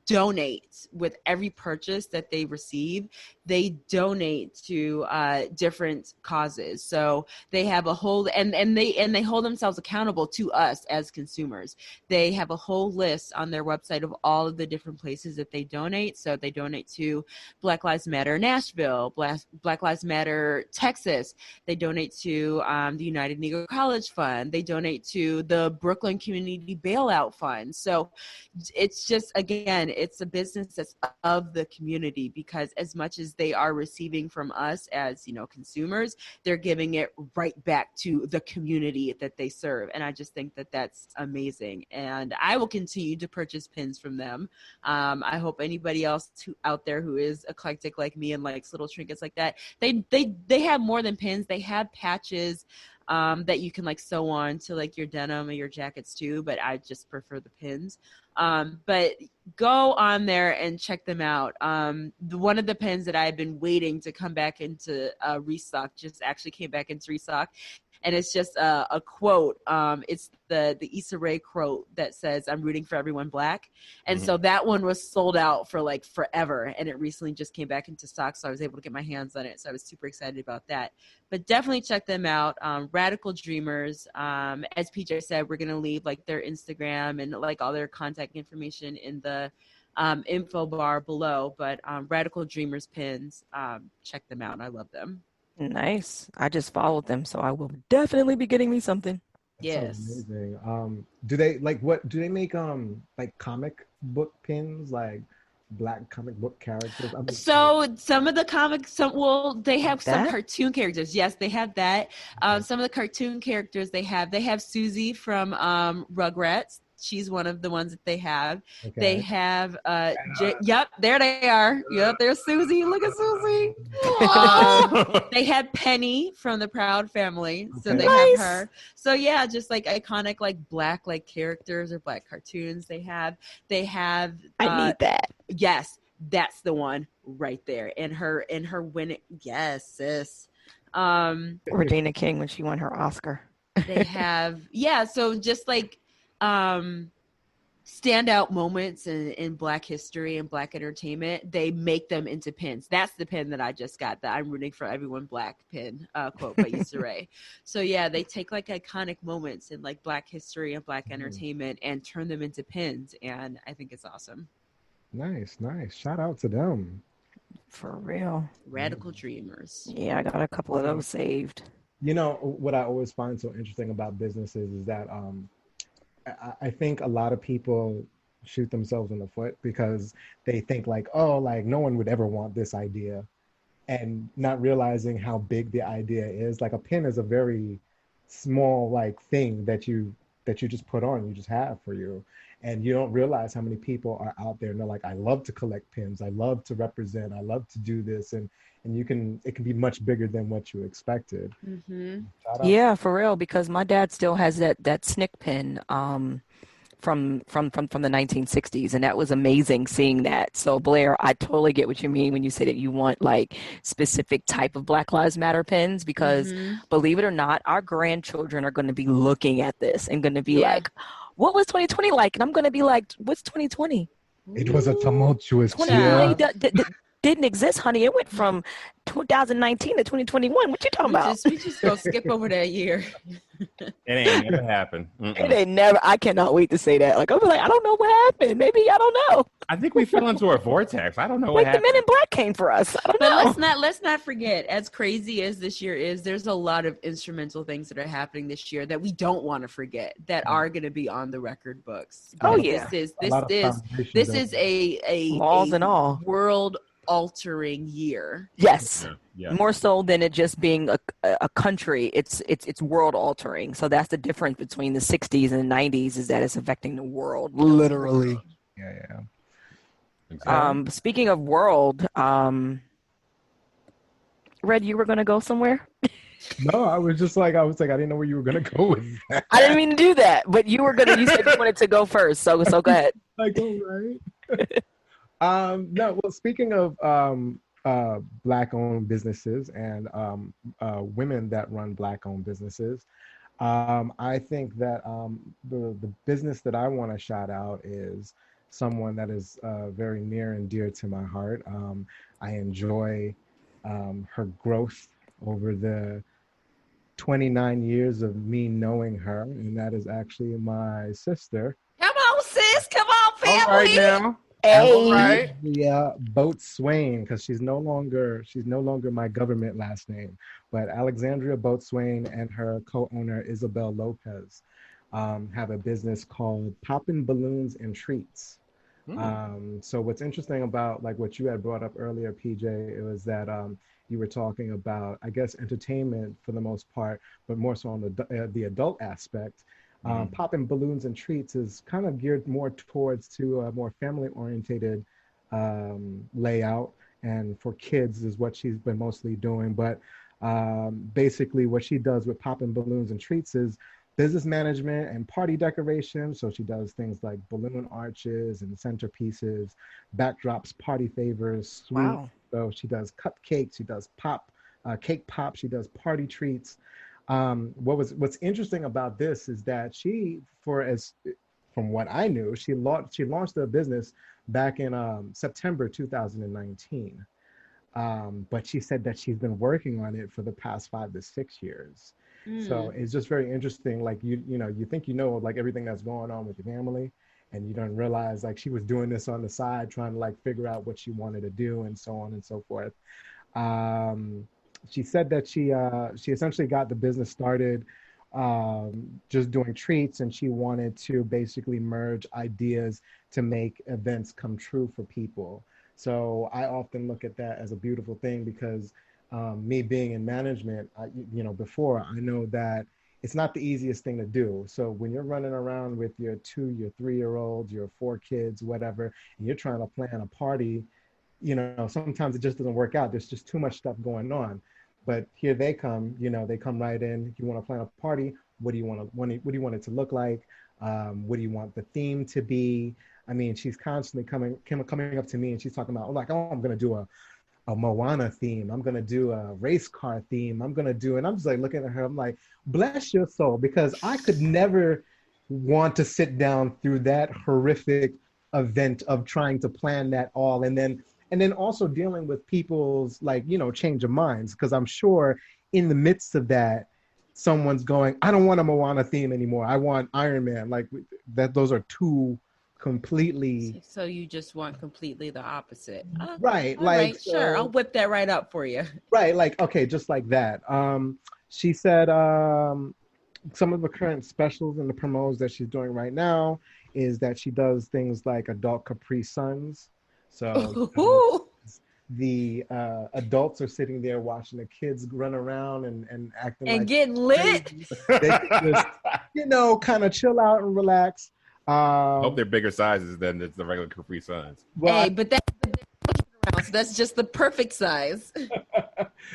donate with every purchase that they receive. They donate to different causes. So they have a whole, and they hold themselves accountable to us as consumers. They have a whole list on their website of all of the different places that they donate. So they donate to Black Lives Matter Nashville, Black Lives Matter Texas. They donate to the United Negro College Fund. They donate to the Brooklyn Community Bailout Fund. So it's just, again, it's a business that's of the community, because as much as they are receiving from us as, you know, consumers, they're giving it right back to the community that they serve. And I just think that that's amazing. And I will continue to purchase pins from them. I hope anybody else out there who is eclectic like me and likes little trinkets like that, they have more than pins. They have patches that you can like sew on to like your denim or your jackets too, but I just prefer the pins. But go on there and check them out. One of the pins that I've been waiting to come back into restock just actually came back into restock. And it's just a quote. It's the Issa Rae quote that says, "I'm rooting for everyone Black." And so that one was sold out for like forever. And it recently just came back into stock. So I was able to get my hands on it. So I was super excited about that. But definitely check them out. Radical Dreamers. As PJ said, we're going to leave like their Instagram and like all their contact information in the info bar below. But Radical Dreamers pins, check them out. I love them.
Nice. I just followed them, so I will definitely be getting me something.
That sounds
Yes.
amazing. Do they like what do they make like comic book pins, like Black comic book characters?
So some of the comics, they have some
That?
cartoon characters. Yes, they have that. Some of the cartoon characters they have Susie from Rugrats. She's one of the ones that they have.
Okay.
They have, yep, there they are. Yep, there's Susie. Look at Susie. They had Penny from the Proud Family. So
Okay.
they
Nice.
have her. So yeah, just like iconic, like Black, like characters or Black cartoons they have.
I need that.
Yes, that's the one right there. And her winning. Yes, sis.
Regina King when she won her Oscar.
They have, yeah. So just like, standout moments in Black history and Black entertainment, they make them into pins. That's the pin that I just got, that "I'm rooting for everyone Black" pin, quote by Issa Rae. So yeah, they take like iconic moments in like Black history and Black entertainment and turn them into pins, and I think it's awesome.
Nice. Shout out to them.
For real.
Radical Dreamers.
Yeah, I got a couple of those saved.
You know what I always find so interesting about businesses is that I think a lot of people shoot themselves in the foot because they think like, oh, like no one would ever want this idea, and not realizing how big the idea is. Like a pin is a very small like thing that you just put on, you just have for you, and you don't realize how many people are out there and they're like, I love to collect pins, I love to represent, I love to do this, and it can be much bigger than what you expected.
Mm-hmm.
Yeah, for real, because my dad still has that snick pin from the 1960s, and that was amazing seeing that. So Blair, I totally get what you mean when you say that you want like specific type of Black Lives Matter pins, because believe it or not, our grandchildren are going to be looking at this and going to be like, what was 2020 like? And I'm going to be like, what's 2020?
It was a tumultuous
2020 didn't exist, honey. It went from 2019 to 2021. What you talking about?
We just go skip over that year.
It ain't never happened.
It ain't never. I cannot wait to say that. Like, I'll be like, I don't know what happened. Maybe, I don't know.
I think we fell into a vortex. I don't know
Like
what
the Men
happened.
in Black came for us. I don't
But
know.
let's not forget, as crazy as this year is, there's a lot of instrumental things that are happening this year that we don't want to forget, that are going to be on the record books.
Oh,
Because
yeah.
this is a
Laws and all.
world altering year.
Yes.
Yeah.
More so than it just being a country. It's world altering. So that's the difference between the 60s and the 90s, is that it's affecting the world, literally.
Yeah.
Exactly.
Speaking of world, Red, you were going to go somewhere?
No, I was like, I didn't know where you were gonna go with that.
I didn't mean to do that, but you said you wanted to go first. So go ahead.
Like, all right. No, well, speaking of Black-owned businesses and women that run Black-owned businesses, I think that the business that I want to shout out is someone that is very near and dear to my heart. I enjoy her growth over the 29 years of me knowing her, and that is actually my sister.
Come on, sis. Come on, family.
All right now.
Hey.
All right.
Yeah, Boatswain, because she's no longer my government last name, but Alexandria Boatswain and her co-owner Isabel Lopez have a business called PoppnBalloonzNtreats. So what's interesting about like what you had brought up earlier, PJ, it was that you were talking about, I guess, entertainment for the most part, but more so on the adult aspect. Poppin' Balloons and Treats is kind of geared more towards to a more family orientated layout, and for kids is what she's been mostly doing. But basically what she does with Poppin' Balloons and Treats is business management and party decoration. So she does things like balloon arches and centerpieces, backdrops, party favors, sweets.
Wow.
So she does cupcakes, she does cake pop, she does party treats. What's interesting about this is that from what I knew, she launched the business back in September 2019. But she said that she's been working on it for the past 5 to 6 years. So it's just very interesting. Like you think like everything that's going on with your family, and you don't realize like she was doing this on the side, trying to like figure out what she wanted to do and so on and so forth. She said that she essentially got the business started just doing treats, and she wanted to basically merge ideas to make events come true for people. So I often look at that as a beautiful thing because me being in management, before, I know that it's not the easiest thing to do. So when you're running around with your 2, your 3-year-olds, your 4 kids, whatever, and you're trying to plan a party, sometimes it just doesn't work out. There's just too much stuff going on. But here they come, they come right in. If you want to plan a party, what do you want it to look like? What do you want the theme to be? I mean, she's constantly coming up to me and she's talking about, I'm going to do a Moana theme. I'm going to do a race car theme. And I'm just like looking at her. I'm like, bless your soul, because I could never want to sit down through that horrific event of trying to plan that all. And then also dealing with people's change of minds. Because I'm sure in the midst of that, someone's going, I don't want a Moana theme anymore. I want Iron Man. Like that, those are two completely.
So you just want completely the opposite.
Right.
Right, sure. I'll whip that right up for you.
Right. Like, okay, just like that. She said some of the current specials and the promos that she's doing right now is that she does things like adult Capri Suns. So the adults are sitting there watching the kids run around and acting
and
like
getting lit.
They can just, kind of chill out and relax.
Hope they're bigger sizes than the regular Capri Suns.
Well,
hey, but so that's just the perfect size.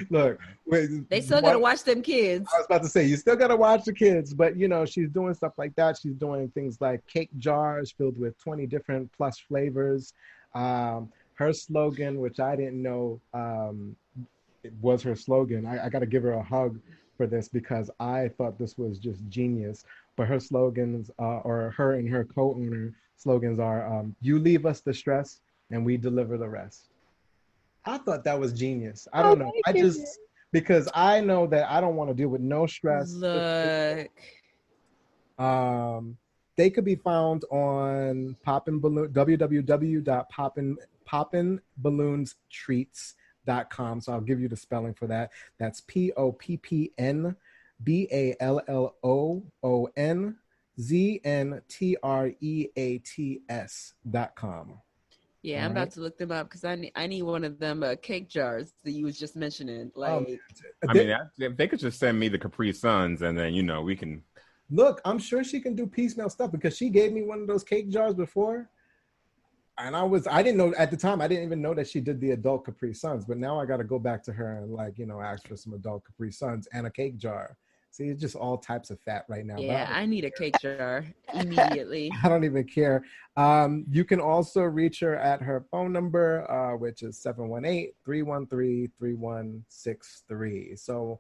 Look,
they still gotta watch them kids.
I was about to say, you still gotta watch the kids, but she's doing stuff like that. She's doing things like cake jars filled with 20 different plus flavors. Her slogan, which I didn't know it was her slogan, I got to give her a hug for this because I thought this was just genius. But her slogans, or her and her co-owner slogans are, you leave us the stress and we deliver the rest. I thought that was genius. I don't know. Because I know that I don't want to deal with no stress.
Look.
They could be found on www.PoppnBalloonzNtreats.com. So I'll give you the spelling for that. That's PoppnBalloonzNtreats.com.
Yeah, I'm about to look them up because I need one of them cake jars that you was just mentioning. Like,
if they could just send me the Capri Suns, and then we can.
Look, I'm sure she can do piecemeal stuff because she gave me one of those cake jars before, and I didn't know at the time. I didn't even know that she did the adult Capri Suns, but now I got to go back to her and ask for some adult Capri Suns and a cake jar. See, it's just all types of fat right now.
Yeah, I need a cake jar immediately.
I don't even care. You can also reach her at her phone number, which is 718-313-3163. So,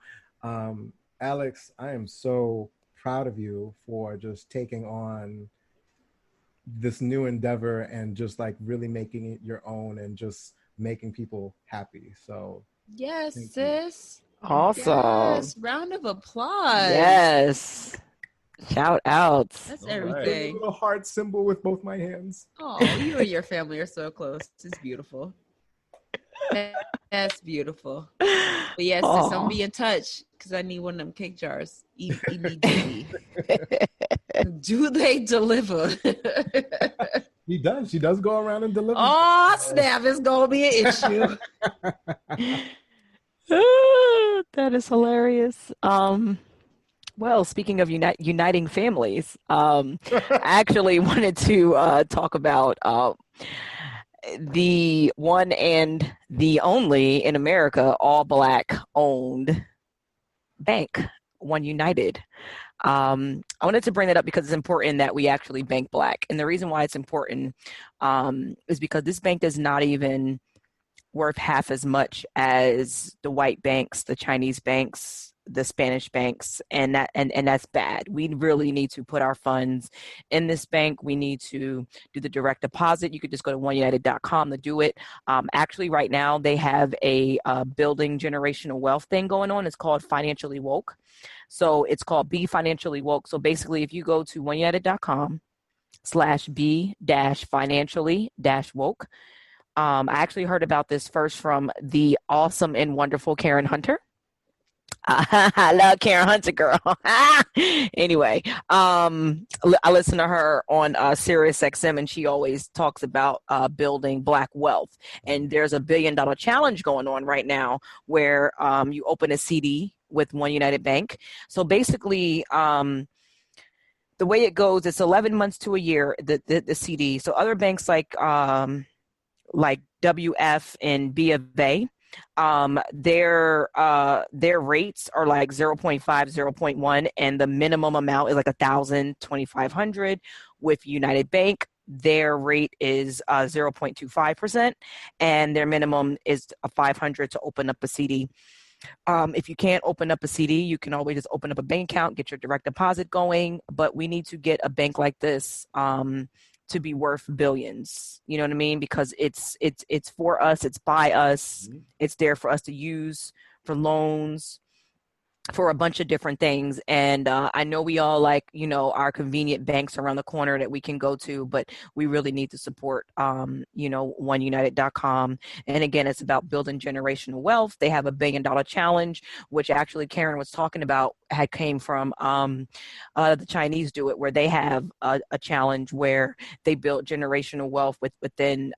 Alex, I am so proud of you for just taking on this new endeavor and just really making it your own and just making people happy. So,
yes, sis.
Awesome.
Yes, round of applause.
Yes. Shout outs.
That's
All
everything.
A little heart symbol with both my hands.
Oh, you and your family are so close. It's beautiful. That's beautiful. But yes, sis, I'm gonna be in touch because I need one of them cake jars immediately. Do they deliver?
He does. She does go around and deliver.
Oh, snap. It's going to be an issue. That is hilarious. Well, speaking of uniting families, I actually wanted to talk about the one and the only in America all Black owned bank, One United. I wanted to bring that up because it's important that we actually bank Black. And the reason why it's important is because this bank is not even worth half as much as the white banks, the Chinese banks, the Spanish banks, and that's bad. We really need to put our funds in this bank. We need to do the direct deposit. You could just go to oneunited.com to do it. Actually, right now they have a building generational wealth thing going on. It's called Financially Woke. So it's called Be Financially Woke. So basically, if you go to oneunited.com/be-financially-woke, I actually heard about this first from the awesome and wonderful Karen Hunter. I love Karen Hunter, girl. Anyway, I listen to her on Sirius XM, and she always talks about building Black wealth. And there's a $1 billion challenge going on right now where you open a CD with One United Bank. So basically, the way it goes, it's 11 months to a year, the CD. So other banks like WF and B of A, their rates are like 0.5, 0.1, and the minimum amount is like 1,000, 2,500. With United Bank, their rate is 0.25%, and their minimum is 500 to open up a CD. If you can't open up a CD, you can always just open up a bank account, get your direct deposit going. But we need to get a bank like this to be worth billions. You know what I mean? Because it's for us, it's by us, it's there for us to use for loans, for a bunch of different things. And I know we all like, our convenient banks around the corner that we can go to, but we really need to support, oneunited.com. And again, it's about building generational wealth. They have a $1 billion challenge, which actually Karen was talking about, had came from the Chinese do it, where they have a challenge where they build generational wealth within,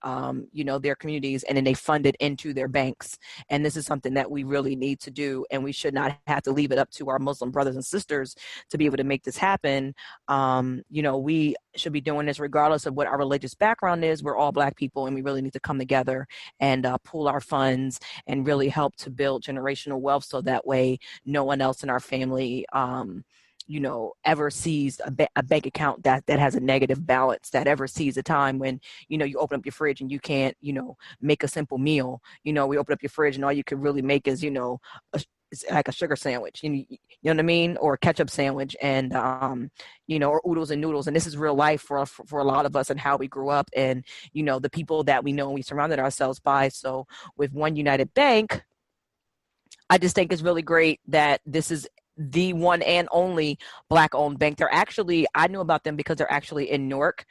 their communities, and then they fund it into their banks. And this is something that we really need to do, and we should not have to leave it up to our Muslim brothers and sisters to be able to make this happen. We should be doing this regardless of what our religious background is. We're all Black people, and we really need to come together and pool our funds and really help to build generational wealth, so that way no one else in our family ever sees a bank account that has a negative balance, that ever sees a time when, you open up your fridge and you can't, make a simple meal. We open up your fridge and all you can really make is, it's like a sugar sandwich, you know what I mean? Or a ketchup sandwich, and, or oodles and noodles. And this is real life for a lot of us, and how we grew up, and, the people that we know and we surrounded ourselves by. So with One United Bank, I just think it's really great that this is the one and only Black owned bank. I knew about them because they're actually in Newark.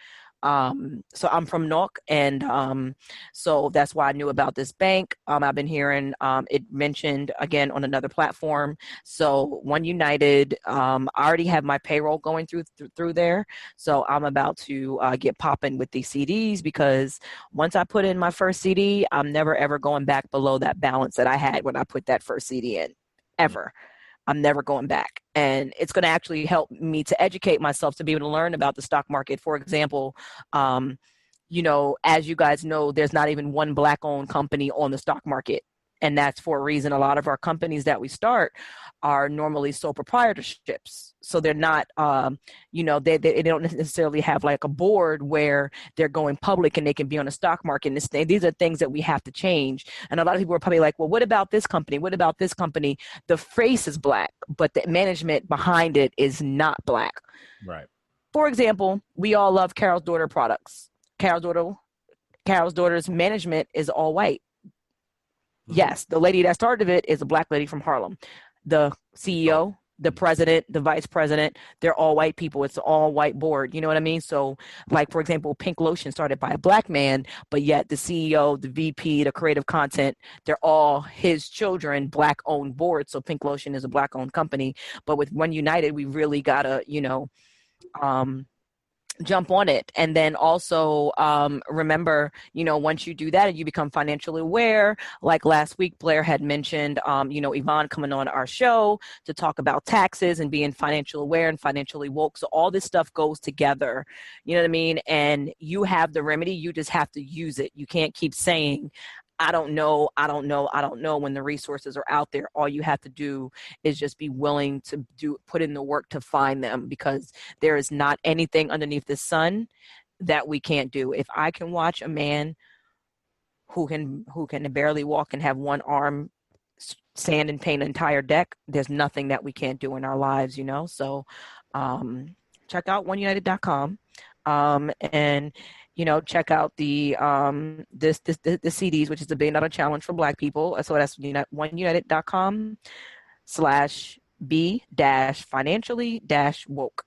So I'm from Newark, and so that's why I knew about this bank. I've been hearing it mentioned again on another platform. So One United, I already have my payroll going through there. So I'm about to get popping with these CDs, because once I put in my first CD, I'm never ever going back below that balance that I had when I put that first CD in, ever. I'm never going back. And it's going to actually help me to educate myself to be able to learn about the stock market. For example, as you guys know, there's not even one Black owned company on the stock market. And that's for a reason. A lot of our companies that we start are normally sole proprietorships. So they're not, they don't necessarily have like a board where they're going public and they can be on the stock market. And these are things that we have to change. And a lot of people are probably like, well, what about this company? What about this company? The face is Black, but the management behind it is not Black.
Right.
For example, we all love Carol's Daughter products. Carol's Daughter's management is all white. Yes, the lady that started it is a Black lady from Harlem. The CEO, the president, the vice president, they're all white people. It's an all white board. You know what I mean? So like, for example, Pink Lotion started by a Black man, but yet the CEO, the VP, the creative content, they're all his children, Black owned board. So Pink Lotion is a Black owned company. But with One United, we really gotta, jump on it. And then also remember, once you do that and you become financially aware, like last week Blair had mentioned, Yvonne coming on our show to talk about taxes and being financially aware and financially woke. So all this stuff goes together, you know what I mean? And you have the remedy, you just have to use it. You can't keep saying, I don't know when the resources are out there. All you have to do is just be willing to put in the work to find them, because there is not anything underneath the sun that we can't do. If I can watch a man who can barely walk and have one arm sand and paint an entire deck, there's nothing that we can't do in our lives, So check out oneunited.com and check out the the CDs, which is the $1 billion challenge for Black people. So that's oneunited.com/be-financially-woke.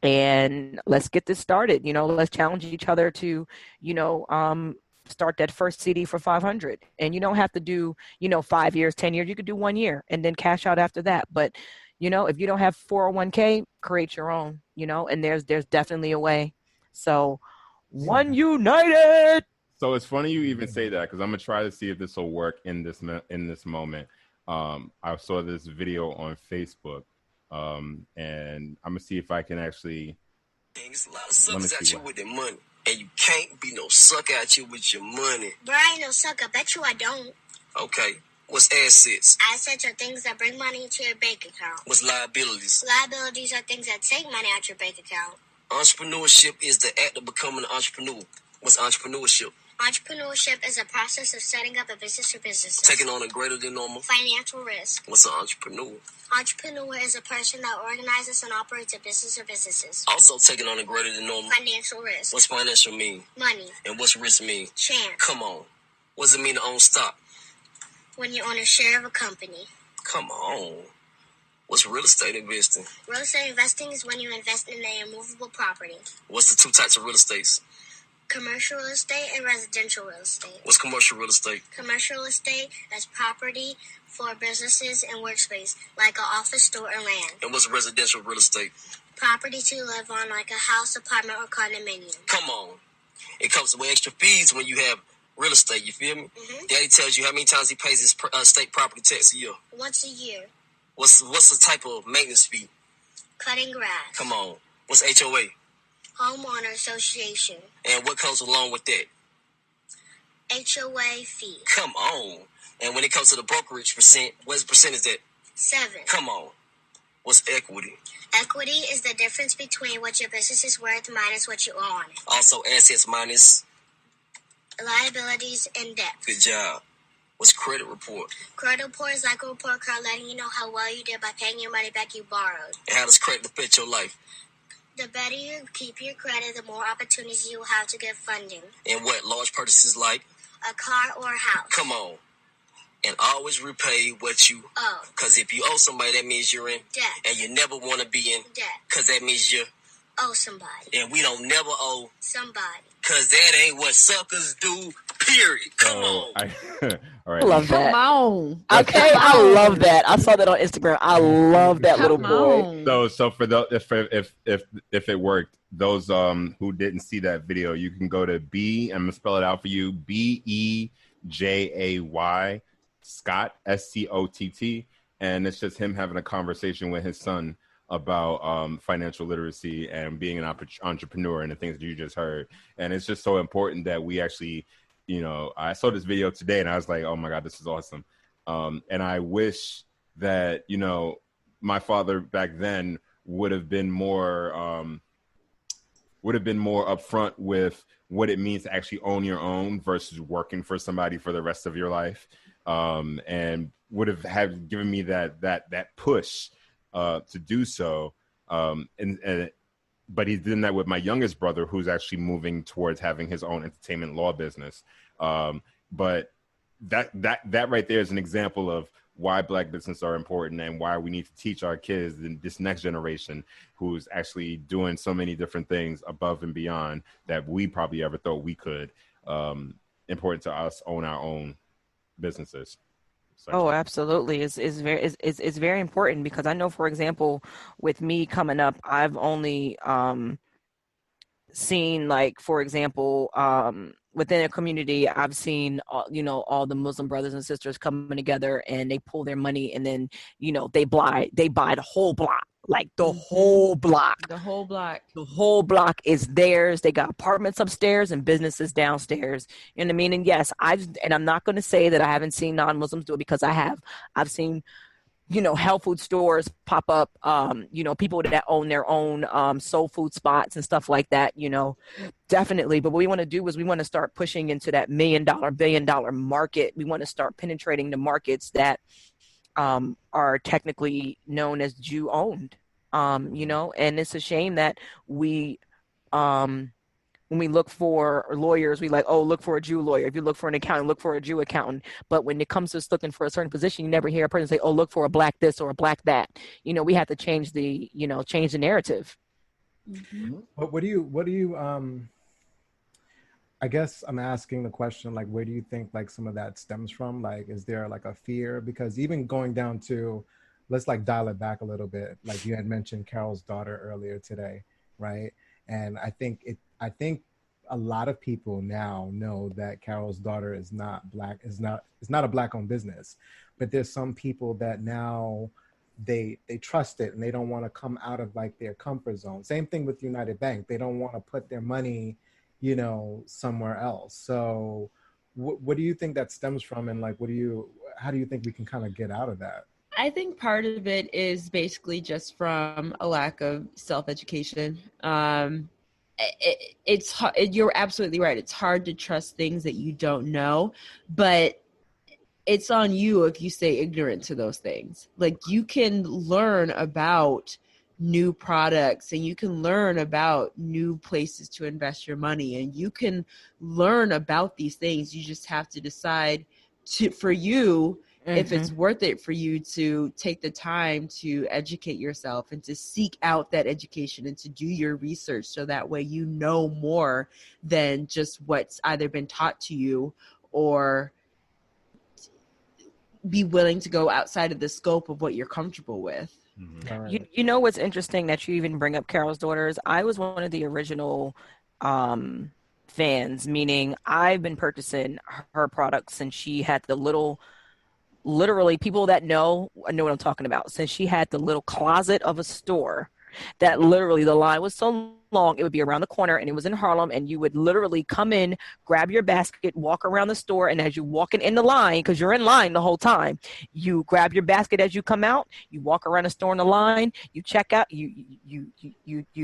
And let's get this started. Let's challenge each other to, start that first CD for $500. And you don't have to do, 5 years, 10 years. You could do 1 year and then cash out after that. But, if you don't have 401k, create your own, and there's definitely a way. So One United.
So it's funny you even say that, because I'm gonna try to see if this will work in this moment. I saw this video on Facebook, and I'm gonna see if I can actually.
There's a lot of suckers out here with their money, and you can't be no sucker out here with your money.
Bro, I ain't no sucker. Bet you I don't.
Okay. What's assets?
Assets are things that bring money into your bank account.
What's liabilities?
Liabilities are things that take money out your bank account.
Entrepreneurship is the act of becoming an entrepreneur. What's entrepreneurship?
Entrepreneurship is a process of setting up a business or businesses.
Taking on a greater than normal
financial risk.
What's an entrepreneur?
Entrepreneur is a person that organizes and operates a business or businesses.
Also taking on a greater than normal
financial risk.
What's financial mean?
Money.
And what's risk mean?
Chance.
Come on. What does it mean to own stock?
When you own a share of a company.
Come on. What's real estate investing?
Real estate investing is when you invest in a immovable property.
What's the two types of real estates?
Commercial real estate and residential real estate.
What's commercial real estate?
Commercial real estate is property for businesses and workspace, like an office, store, and land.
And what's residential real estate?
Property to live on, like a house, apartment, or condominium.
Come on. It comes with extra fees when you have real estate, you feel me?
Mm-hmm.
Daddy tells you how many times he pays his state property tax a year.
Once a year.
What's the type of maintenance fee?
Cutting grass.
Come on. What's HOA?
Homeowner Association.
And what comes along with that?
HOA fee.
Come on. And when it comes to the brokerage percent, what's the percent is that?
7.
Come on. What's equity?
Equity is the difference between what your business is worth minus what you owe on it.
Also assets minus?
Liabilities and debt.
Good job. What's credit report?
Credit report is like a report card letting you know how well you did by paying your money back you borrowed.
And how does credit affect your life?
The better you keep your credit, the more opportunities you will have to get funding.
And what? Large purchases like?
A car or a house.
Come on. And always repay what you
owe.
Because if you owe somebody, that means you're in
debt.
And you never want to be in
debt.
Because that means you
owe somebody.
And we don't never owe
somebody.
Because that ain't what suckers do, period. Come on.
All right.
I love that.
Come on.
Okay, I love that. I saw that on Instagram. I love that little boy.
So for those, if it worked, those who didn't see that video, you can go to I'm gonna spell it out for you. BEJAY Scott SCOTT, and it's just him having a conversation with his son about financial literacy and being an entrepreneur and the things that you just heard. And it's just so important that we actually, I saw this video today and I was like, oh my God, this is awesome. And I wish that, my father back then would have been more upfront with what it means to actually own your own versus working for somebody for the rest of your life. And would have given me that push to do so. But he's doing that with my youngest brother, who's actually moving towards having his own entertainment law business. But that right there is an example of why Black businesses are important and why we need to teach our kids and this next generation who's actually doing so many different things above and beyond that we probably ever thought we could. Important to us own our own businesses.
Oh, absolutely. It's very important because I know, for example, with me coming up, I've only seen, like, for example, within a community, I've seen, all the Muslim brothers and sisters coming together and they pull their money and then, they buy the whole block, like the whole block.
The whole block.
The whole block is theirs. They got apartments upstairs and businesses downstairs. You know what I mean? And yes, I'm not going to say that I haven't seen non-Muslims do it, because I have. I've seen, health food stores pop up, people that own their own soul food spots and stuff like that, definitely. But what we want to do is we want to start pushing into that $1 million, $1 billion market. We want to start penetrating the markets that are technically known as Jew owned, and it's a shame that we, when we look for lawyers, we look for a Jew lawyer. If you look for an accountant, look for a Jew accountant. But when it comes to looking for a certain position, you never hear a person say, look for a black this or a black that. We have to change the narrative.
Mm-hmm.
But what do you I guess I'm asking the question, like, where do you think like some of that stems from? Like, is there like a fear? Because even going down to, let's like dial it back a little bit. Like you had mentioned Carol's daughter earlier today, right? And I think a lot of people now know that Carol's daughter is not black, is not a black-owned business. But there's some people that now they trust it and they don't want to come out of like their comfort zone. Same thing with United Bank. They don't want to put their money, somewhere else. So what do you think that stems from? And like, how do you think we can kind of get out of that?
I think part of it is basically just from a lack of self-education. You're absolutely right. It's hard to trust things that you don't know, but it's on you if you stay ignorant to those things. Like, you can learn about new products and you can learn about new places to invest your money, and you can learn about these things. You just have to decide for you, if it's worth it for you to take the time to educate yourself and to seek out that education and to do your research, so that way you know more than just what's either been taught to you, or be willing to go outside of the scope of what you're comfortable with.
Mm-hmm. Right.
You know what's interesting that you even bring up Carol's daughters? I was one of the original fans, meaning I've been purchasing her products since she had the little, literally, people that know what I'm talking about, since she had the little closet of a store that literally the line was so long, it would be around the corner, and it was in Harlem, and you would literally come in, grab your basket, walk around the store, and as you're walking in the line, because you're in line the whole time, you grab your basket as you come out, you walk around the store in the line, you check out, you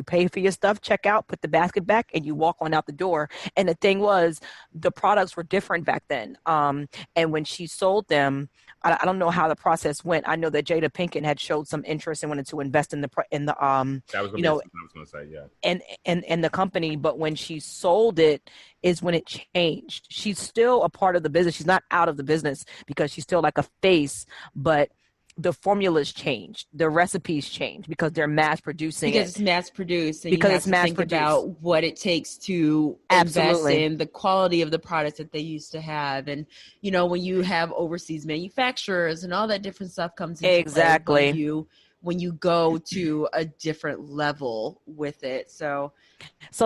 pay for your stuff, check out, put the basket back, and you walk on out the door. And the thing was, the products were different back then, and when she sold them, I don't know how the process went. I know that Jada Pinkett had showed some interest and wanted to invest in the
that was I was going to say, yeah.
And the company, but when she sold it is when it changed. She's still a part of the business. She's not out of the business because she's still like a face, but the formulas changed, the recipes changed because they're mass producing.
Because it's mass produced, and
because
you have
it's
to
mass
think
produced.
about what it takes to invest in the quality of the products that they used to have, and when you have overseas manufacturers and all that different stuff comes into
exactly
play when you go to a different level with it. So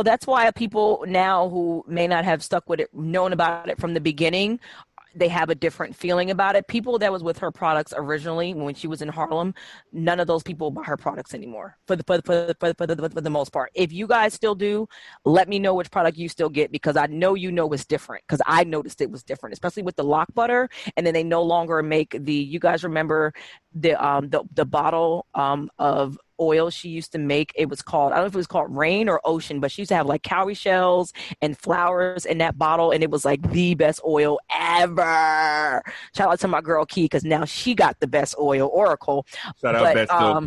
that's why people now who may not have stuck with it, known about it from the beginning, they have a different feeling about it. People that was with her products originally when she was in Harlem, none of those people buy her products anymore for the most part. If you guys still do, let me know which product you still get, because I know it's different, because I noticed it was different, especially with the lock butter. And then they no longer make you guys remember the bottle of oil she used to make? It was called, I don't know if it was called Rain or Ocean, but she used to have like cowrie shells and flowers in that bottle, and it was like the best oil ever. Shout out to my girl Key, because now she got the best oil, Oracle.
Shout out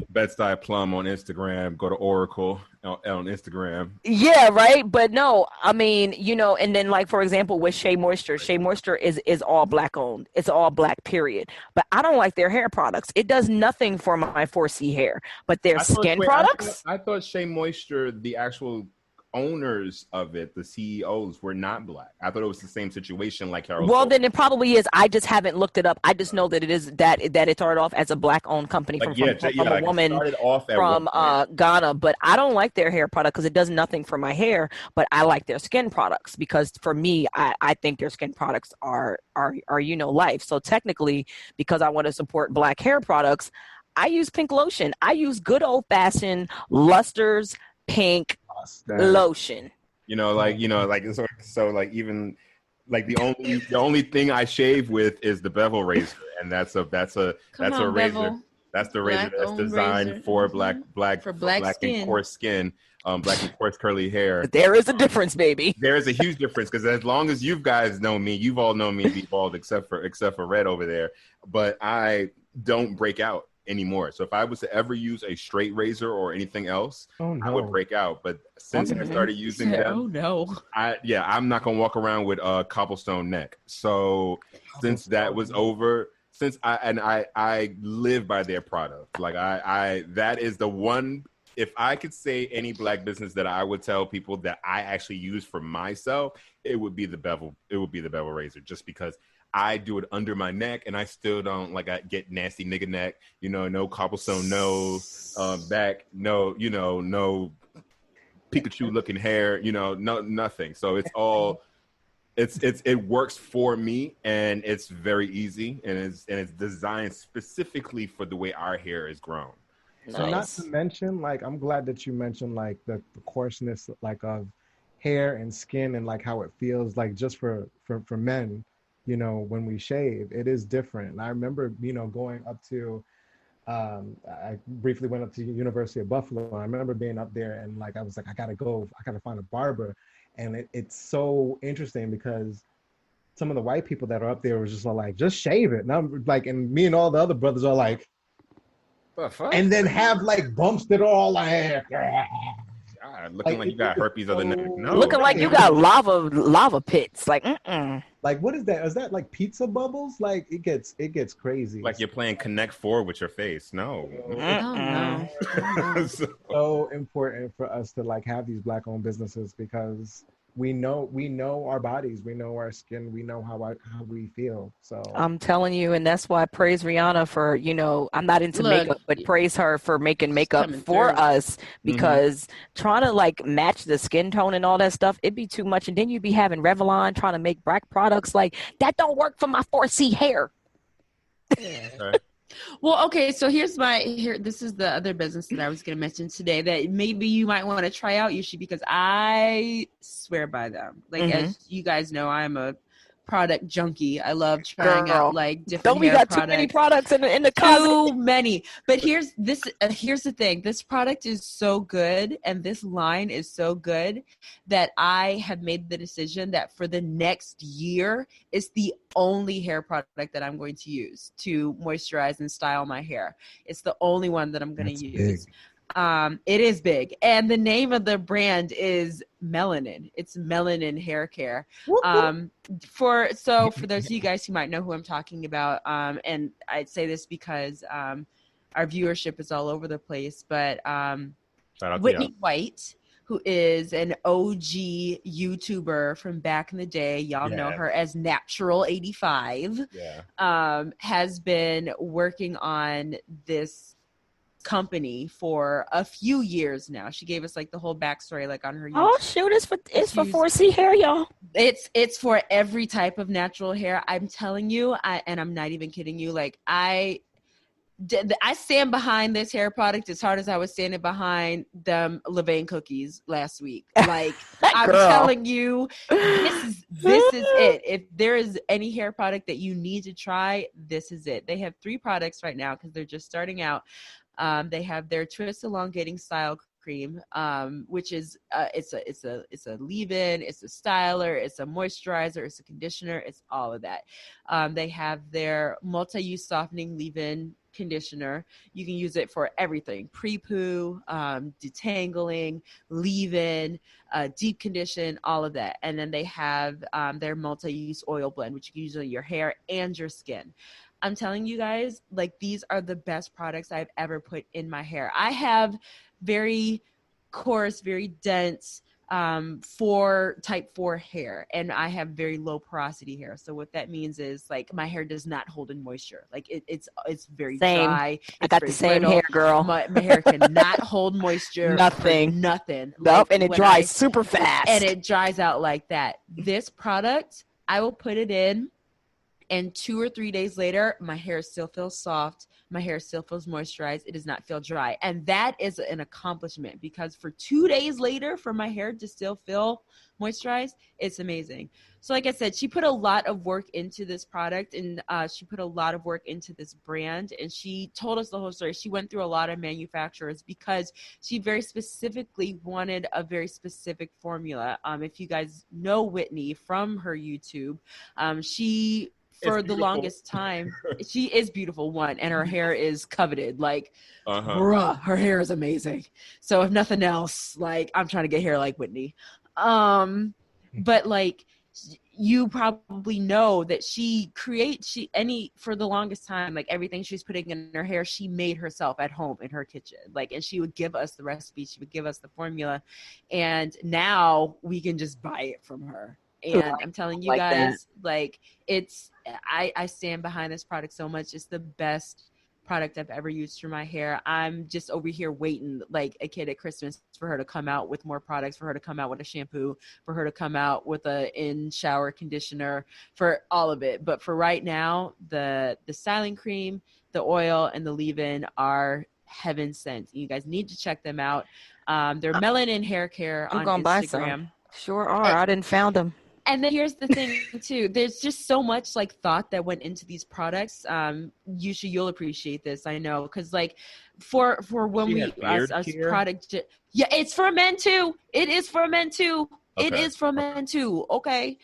Bed-Stuy Plum on Instagram. Go to Oracle on Instagram.
Yeah, right. But no, I mean, and then like, for example, with Shea Moisture is all black owned. It's all black, period. But I don't like their hair products. It does nothing for my 4C hair, but their skin products.
I thought Shea Moisture, the actual owners of it, the CEOs, were not black. I thought it was the same situation like Harold.
Well, then it probably is. I just haven't looked it up. I just know that it is that it started off as a black-owned company from a woman from Ghana. But I don't like their hair product because it does nothing for my hair. But I like their skin products because for me, I think their skin products are life. So technically, because I want to support black hair products, I use pink lotion. I use good old-fashioned Luster's pink lotion.
So like even like the only thing I shave with is the bevel razor, and that's a razor.
Bevel.
That's the razor that's designed for black and coarse skin, black and coarse curly hair.
But there is a difference, baby.
There is a huge difference because as long as you guys know me, you've all known me to be bald except for Red over there. But I don't break out anymore. So if I was to ever use a straight razor or anything else, I would break out. But since I started using them, I'm not gonna walk around with a cobblestone neck. So since that was over, I live by their product. Like I that is the one. If I could say any black business that I would tell people that I actually use for myself, it would be the bevel. It would be the bevel razor, just because I do it under my neck, and I still don't I get nasty nigga neck. No cobblestone nose, back, no Pikachu looking hair. No nothing. So it's all. It works for me, and it's very easy, and it's designed specifically for the way our hair is grown.
So not to mention, I'm glad that you mentioned the coarseness of hair and skin and how it feels just for men. When we shave, it is different. And I remember, going up to, I briefly went up to the University of Buffalo. I remember being up there and I was like, I gotta find a barber. And it's so interesting because some of the white people that are up there was just just shave it. And I'm and me and all the other brothers are like, and then have bumps that are all
looking like you got herpes of the neck. No.
Looking like you got lava pits. What
is that? Is that pizza bubbles? It gets crazy.
Like you're playing Connect 4 with your face. No.
So important for us to have these black owned businesses because we know our bodies, we know our skin, we know how we feel. So
I'm telling you, and that's why I praise Rihanna for, I'm not into makeup, but praise her for making makeup for us because trying to match the skin tone and all that stuff, it'd be too much. And then you'd be having Revlon trying to make black products that don't work for my 4C hair.
Right.
Well, okay, so this is the other business that I was going to mention today that maybe you might want to try out, Yushi, because I swear by them. As you guys know, I'm a product junkie. I love trying out different
don't we
hair
got
products.
too many products in the closet?
Too many. But here's the thing. This product is so good and this line is so good that I have made the decision that for the next year, it's the only hair product that I'm going to use to moisturize and style my hair. It's the only one that I'm going to use.
Big.
It is big. And the name of the brand is Melanin. It's Melanin Hair Care. For those of you guys who might know who I'm talking about, and I'd say this because our viewership is all over the place, but Whitney White, who is an OG YouTuber from back in the day, y'all know her as Natural 85, has been working on this company for a few years now. She gave us the whole backstory on her YouTube.
Oh shoot, it's for 4C hair, y'all.
It's for every type of natural hair. I'm telling you, and I'm not even kidding you. I stand behind this hair product as hard as I was standing behind them Levain cookies last week. I'm telling you, this is it. If there is any hair product that you need to try, this is it. They have 3 products right now because they're just starting out. They have their Twist Elongating Style Cream, which is it's a leave-in, it's a styler, it's a moisturizer, it's a conditioner, it's all of that. They have their multi-use softening leave-in conditioner. You can use it for everything: pre-poo, detangling, leave-in, deep condition, all of that. And then they have their multi-use oil blend, which you can use on your hair and your skin. I'm telling you guys, these are the best products I've ever put in my hair. I have very coarse, very dense for type 4 hair, and I have very low porosity hair. So what that means is like my hair does not hold in moisture. Like it's very
Same.
dry.
I
It's
got
very
the same
brittle.
hair, girl.
My hair cannot hold moisture.
Nothing.
For nothing.
Nope, and it
when
dries super fast.
And it dries out like that. This product, I will put it in, and 2 or 3 days later, my hair still feels soft. My hair still feels moisturized. It does not feel dry. And that is an accomplishment, because for 2 days later, for my hair to still feel moisturized, it's amazing. So like I said, she put a lot of work into this product, and she put a lot of work into this brand. And she told us the whole story. She went through a lot of manufacturers because she very specifically wanted a very specific formula. If you guys know Whitney from her YouTube, she... for the longest time, she is beautiful, one, and her hair is coveted. Like, bruh, her hair is amazing. So if nothing else, like, I'm trying to get hair like Whitney. But like, you probably know that for the longest time, like everything she's putting in her hair, she made herself at home in her kitchen. Like, and she would give us the recipe, she would give us the formula, and now we can just buy it from her. And I'm telling you guys, like, I stand behind this product so much. It's the best product I've ever used for my hair. I'm just over here waiting like a kid at Christmas for her to come out with more products, for her to come out with a shampoo, for her to come out with a in-shower conditioner, for all of it. But for right now, the styling cream, the oil, and the leave-in are heaven sent. You guys need to check them out. They're Melanin Hair Care on Instagram.
Buy some. Sure are. I didn't found them.
And then here's the thing too. There's just so much like thought that went into these products. You'll appreciate this, I know, because like for when we us product, yeah, it's for men too. It is for men too. Okay. It is for men too. Okay.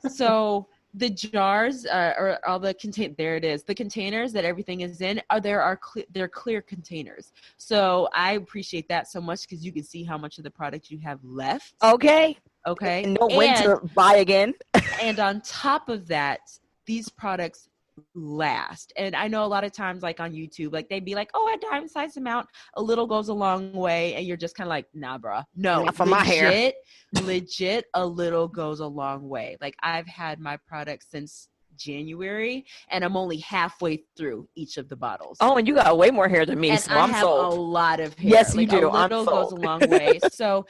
So the jars or all the there it is. The containers that everything is in they're clear containers. So I appreciate that so much, because you can see how much of the product you have left.
Okay. No winter buy again.
And on top of that, these products last. And I know a lot of times, like on YouTube, like they'd be like, oh, a dime size amount, a little goes a long way, and you're just kind of like, nah, bruh. No,
not for my hair.
Legit, a little goes a long way. Like, I've had my product since January, and I'm only halfway through each of the bottles.
Oh, and you got way more hair than me,
and
so
I
I'm
have
sold.
A lot of hair.
Yes,
like,
you do.
A little goes a long way. So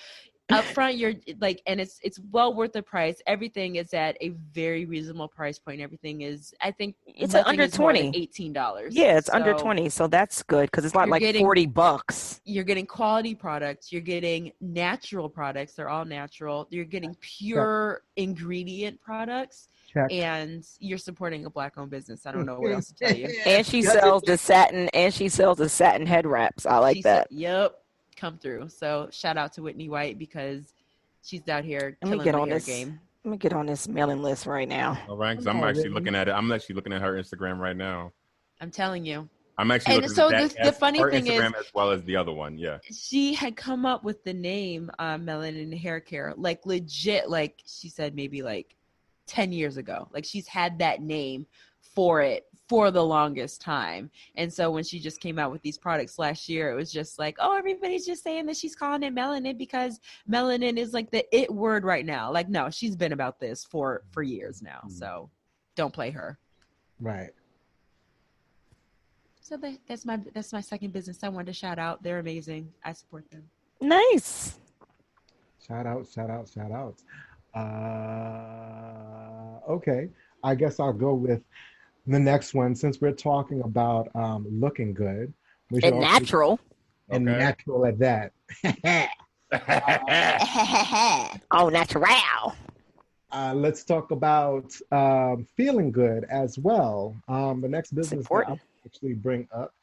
up front, you're like, and it's well worth the price. Everything is at a very reasonable price point. Everything is, I think,
it's under $20.
$18.
Yeah, it's under 20, so that's good, because it's not like $40.
You're getting quality products. You're getting natural products. They're all natural. You're getting pure ingredient products. Check. And you're supporting a Black-owned business. I don't know what else to tell you.
And she sells the satin. And she sells the satin head wraps. I like that.
Yep. Come through. So shout out to Whitney White, because she's out here killing the hair game.
Let me get on this mailing list right now.
All right, because I'm actually looking at it. I'm actually looking at her Instagram right now.
I'm telling you.
I'm actually looking at
the funny thing
Instagram
is,
as well as the other one. Yeah.
She had come up with the name Melanin Hair Care, like legit, like she said, maybe like 10 years ago. Like, she's had that name for it for the longest time. And so when she just came out with these products last year, it was just like, oh, everybody's just saying that she's calling it melanin because melanin is like the it word right now. Like, no, she's been about this for years now. So don't play her.
Right.
So that's my second business I wanted to shout out. They're amazing. I support them.
Nice.
Shout out. Okay. I guess I'll go with the next one, since we're talking about looking good.
And natural.
And natural at that.
Oh, natural.
Let's talk about feeling good as well. The next business that I'll actually bring up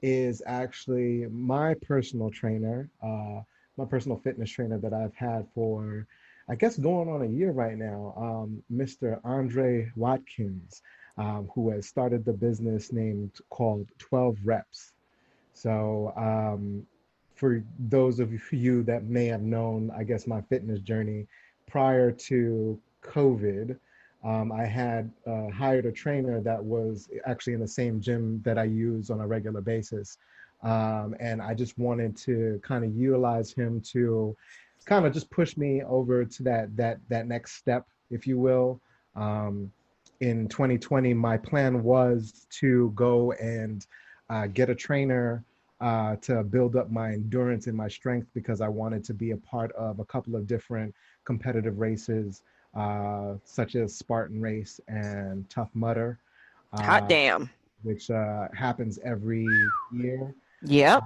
is actually my personal trainer, my personal fitness trainer that I've had for, I guess, going on a year right now, Mr. Andre Watkins, who has started the business called 12 Reps. So for those of you that may have known, I guess, my fitness journey prior to COVID, I had hired a trainer that was actually in the same gym that I use on a regular basis. And I just wanted to kind of utilize him to kind of just push me over to that next step, if you will. In 2020, my plan was to go and get a trainer to build up my endurance and my strength, because I wanted to be a part of a couple of different competitive races, such as Spartan Race and Tough Mudder.
Hot damn.
Which happens every year.
Yep.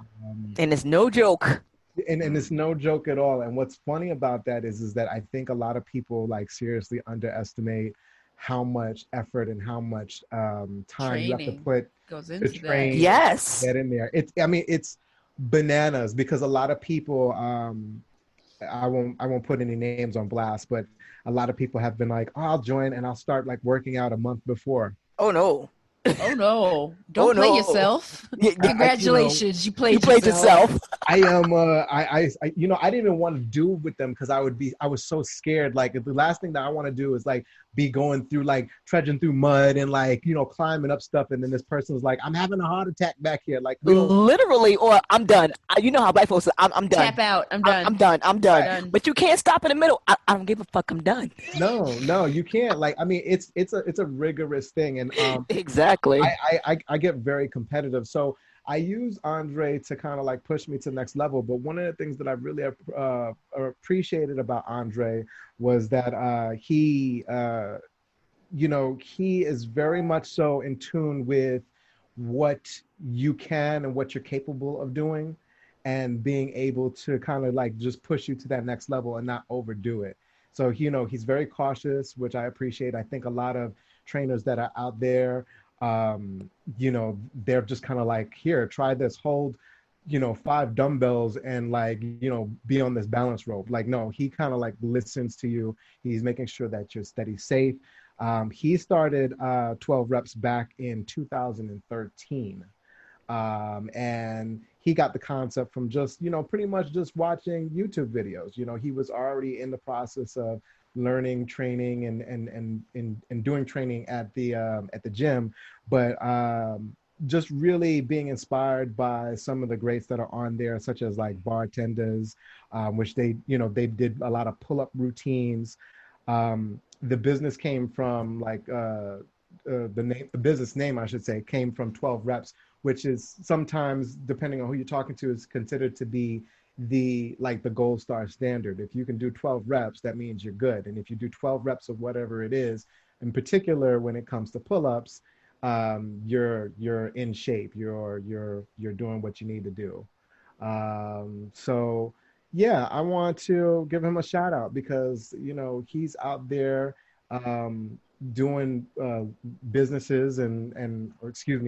And it's no joke.
And it's no joke at all. And what's funny about that is that I think a lot of people like seriously underestimate how much effort and how much time you have to put
goes into
to train.
Yes.
Get in there. It's bananas, because a lot of people, I won't put any names on blast, but a lot of people have been like, oh, I'll join and I'll start like working out a month before.
Oh no.
Oh no! Don't play yourself. Congratulations, you played yourself.
I am. I didn't even want to do with them because I was so scared. Like the last thing that I want to do is like be going through like trudging through mud and like climbing up stuff, and then this person was like, "I'm having a heart attack back here." Like
literally, or I'm done. You know how black folks say, I'm done.
Tap out. I'm done.
I'm done. But you can't stop in the middle. I don't give a fuck. I'm done.
No, you can't. Like, I mean, it's a rigorous thing, and
exactly.
I get very competitive, so I use Andre to kind of like push me to the next level. But one of the things that I really appreciated about Andre was that he is very much so in tune with what you can and what you're capable of doing, and being able to kind of like just push you to that next level and not overdo it. So, he's very cautious, which I appreciate. I think a lot of trainers that are out there, they're just kind of like, here, try this, hold, 5 dumbbells and like, be on this balance rope. Like, no, he kind of like listens to you. He's making sure that you're steady safe. He started 12 reps back in 2013. And he got the concept from just, pretty much just watching YouTube videos. He was already in the process of learning, training, and doing training at the gym, but just really being inspired by some of the greats that are on there, such as like bartenders, which they did a lot of pull-up routines. The business came from like the business name, I should say, came from 12 reps, which is sometimes, depending on who you're talking to, is considered to be the gold star standard. If you can do 12 reps, that means you're good. And if you do 12 reps of whatever it is, in particular when it comes to pull-ups, you're in shape. You're doing what you need to do. So yeah, I want to give him a shout out because he's out there doing businesses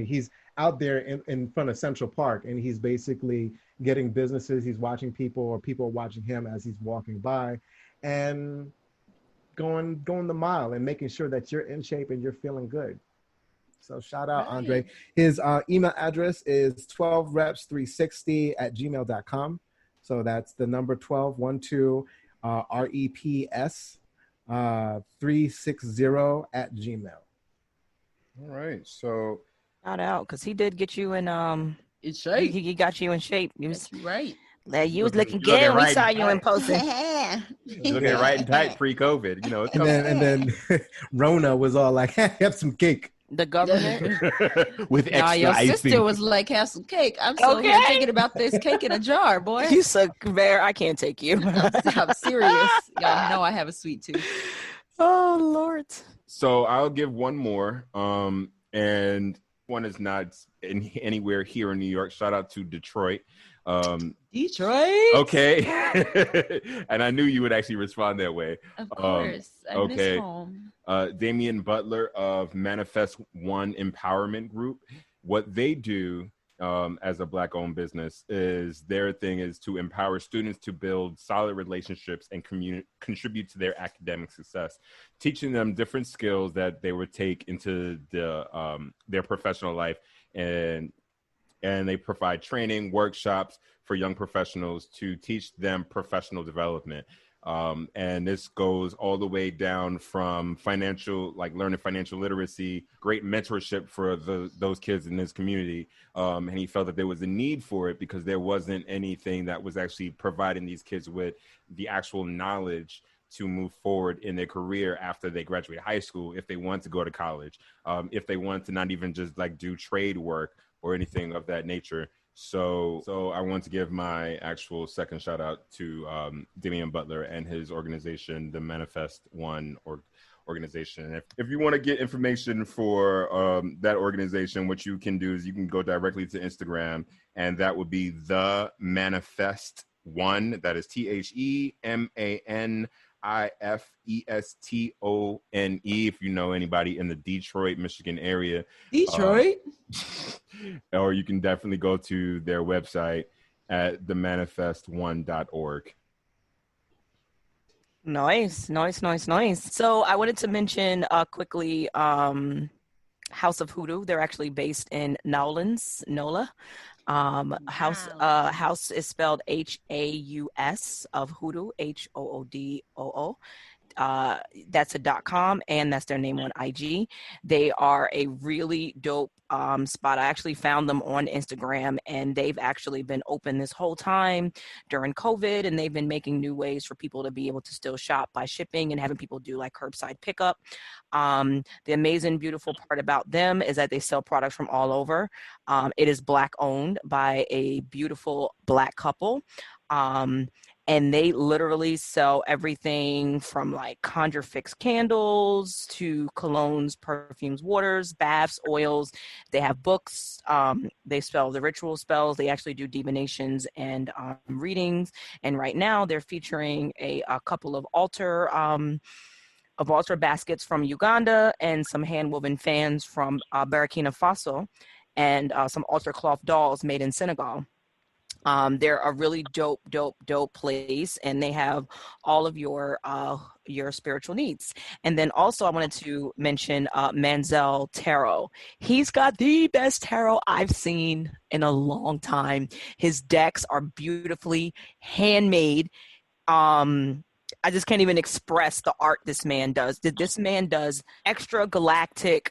he's out there in front of Central Park, and he's basically getting businesses. He's watching people, or people are watching him as he's walking by, and going the mile and making sure that you're in shape and you're feeling good. So shout out, right. Andre. His email address is 12reps360@gmail.com. So that's the number 1212 REPS 360@gmail.
All right. So
shout out, because he did get you in
shape.
He got you in shape. You was
right.
You was looking good. We saw you in posting.
You're looking right and tight pre-COVID.
And then Rona was all like, "Have some cake."
The government
with extra
your
icing.
sister was like, "Have some cake." I'm so here thinking about this cake in a jar, boy.
You so bare. I can't take you.
I'm serious. Y'all know I have a sweet tooth.
Oh Lord.
So I'll give one more. And one is not anywhere here in New York. Shout out to Detroit.
Detroit.
Okay. And I knew you would actually respond that way.
Of course. I miss home.
Damian Butler of Manifest One Empowerment Group. What they do as a Black-owned business is their thing is to empower students to build solid relationships and contribute to their academic success, teaching them different skills that they would take into their professional life. And they provide training, workshops for young professionals to teach them professional development. And this goes all the way down from financial, like learning financial literacy, great mentorship for those kids in this community. And he felt that there was a need for it because there wasn't anything that was actually providing these kids with the actual knowledge to move forward in their career after they graduate high school, if they want to go to college, if they want to not even just like do trade work or anything of that nature. So I want to give my actual second shout out to Damian Butler and his organization, the Manifest One organization. If you want to get information for that organization, what you can do is you can go directly to Instagram, and that would be the Manifest One. That is TheManifestone. If you know anybody in the Detroit, Michigan area.
Detroit?
Or you can definitely go to their website at themanifest1.org.
Nice. So I wanted to mention quickly House of Hoodoo. They're actually based in NOLA. House is spelled HAUS of Hoodoo, HOODOO. That's a .com, and that's their name on IG. They are a really dope spot. I actually found them on Instagram, and they've actually been open this whole time during COVID, and they've been making new ways for people to be able to still shop by shipping and having people do like curbside pickup. The amazing, beautiful part about them is that they sell products from all over. It is Black owned by a beautiful Black couple. And they literally sell everything from like conjure fix candles to colognes, perfumes, waters, baths, oils. They have books. They spell the ritual spells. They actually do divinations and readings. And right now they're featuring a couple of altar baskets from Uganda and some hand-woven fans from Burkina Faso and some altar cloth dolls made in Senegal. They're a really dope place, and they have all of your spiritual needs. And then also I wanted to mention Manzel Tarot. He's got the best tarot I've seen in a long time. His decks are beautifully handmade. I just can't even express the art this man does. This man does extra galactic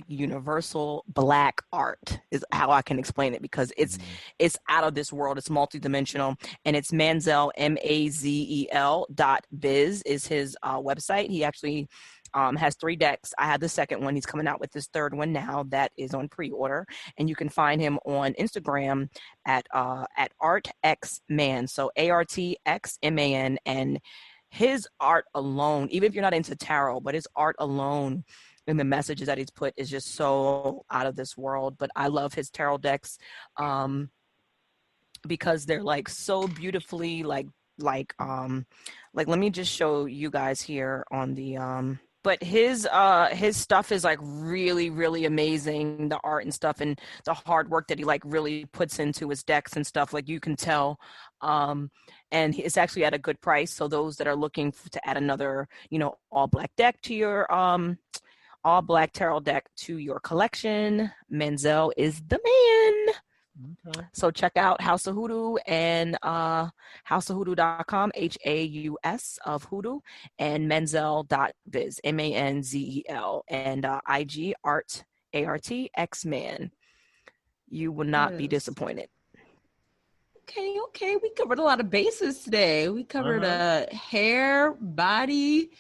universal Black art is how I can explain it, because it's out of this world. It's multidimensional, and it's Manzel, MAZEL.biz is his website. He actually has 3 decks. I had the second one. He's coming out with his third one now that is on pre-order, and you can find him on Instagram at ArtXMan. So ArtXMan, and his art alone, even if you're not into tarot, but his art alone and the messages that he's put is just so out of this world. But I love his tarot decks because they're like so beautifully like let me just show you guys here on the but his stuff is like really, really amazing, the art and stuff, and the hard work that he like really puts into his decks and stuff, like you can tell. And it's actually at a good price. So those that are looking to add another, all Black deck to your all Black tarot deck to your collection, Manzel is the man. Okay. So check out House of Hoodoo and houseofhoodoo.com, HAUS of Hoodoo, and Manzel.biz, MANZEL, and IG Art ArtXman. You will not be disappointed.
Okay. We covered a lot of bases today. We covered hair, body,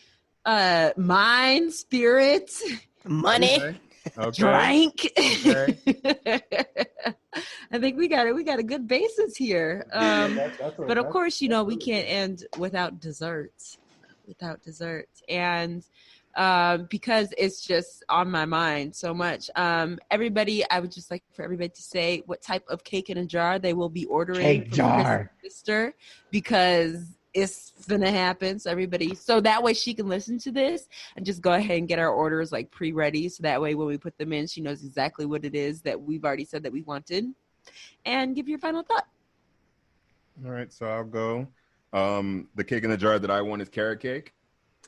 mind, spirit,
money.
Okay.
Drink.
Okay.
I think we got a good basis here. But of course, we can't end without desserts. And because it's just on my mind so much. Everybody, I would just like for everybody to say what type of cake in a jar they will be ordering.
Cake jar.
Sister, because it's gonna happen. So that way she can listen to this and just go ahead and get our orders like pre-ready. So that way when we put them in, she knows exactly what it is that we've already said that we wanted. And give your final thought.
All right, so I'll go. The cake in the jar that I want is carrot cake.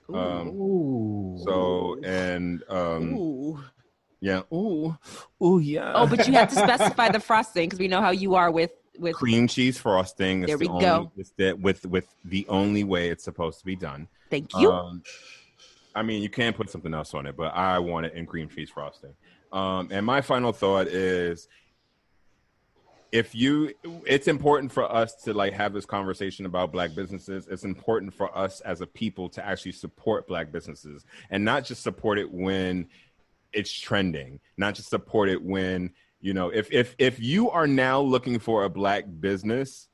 Ooh.
So and
Ooh.
Yeah.
Ooh, yeah.
Oh, but you have to specify the frosting because we know how you are with with
cream cheese frosting.
There we go.
It's with the only way it's supposed to be done.
Thank you.
I mean, you can put something else on it, but I want it in cream cheese frosting. And my final thought is, it's important for us to like have this conversation about Black businesses. It's important for us as a people to actually support Black businesses, and not just support it when it's trending, not just support it when, you know, if you are now looking for a Black business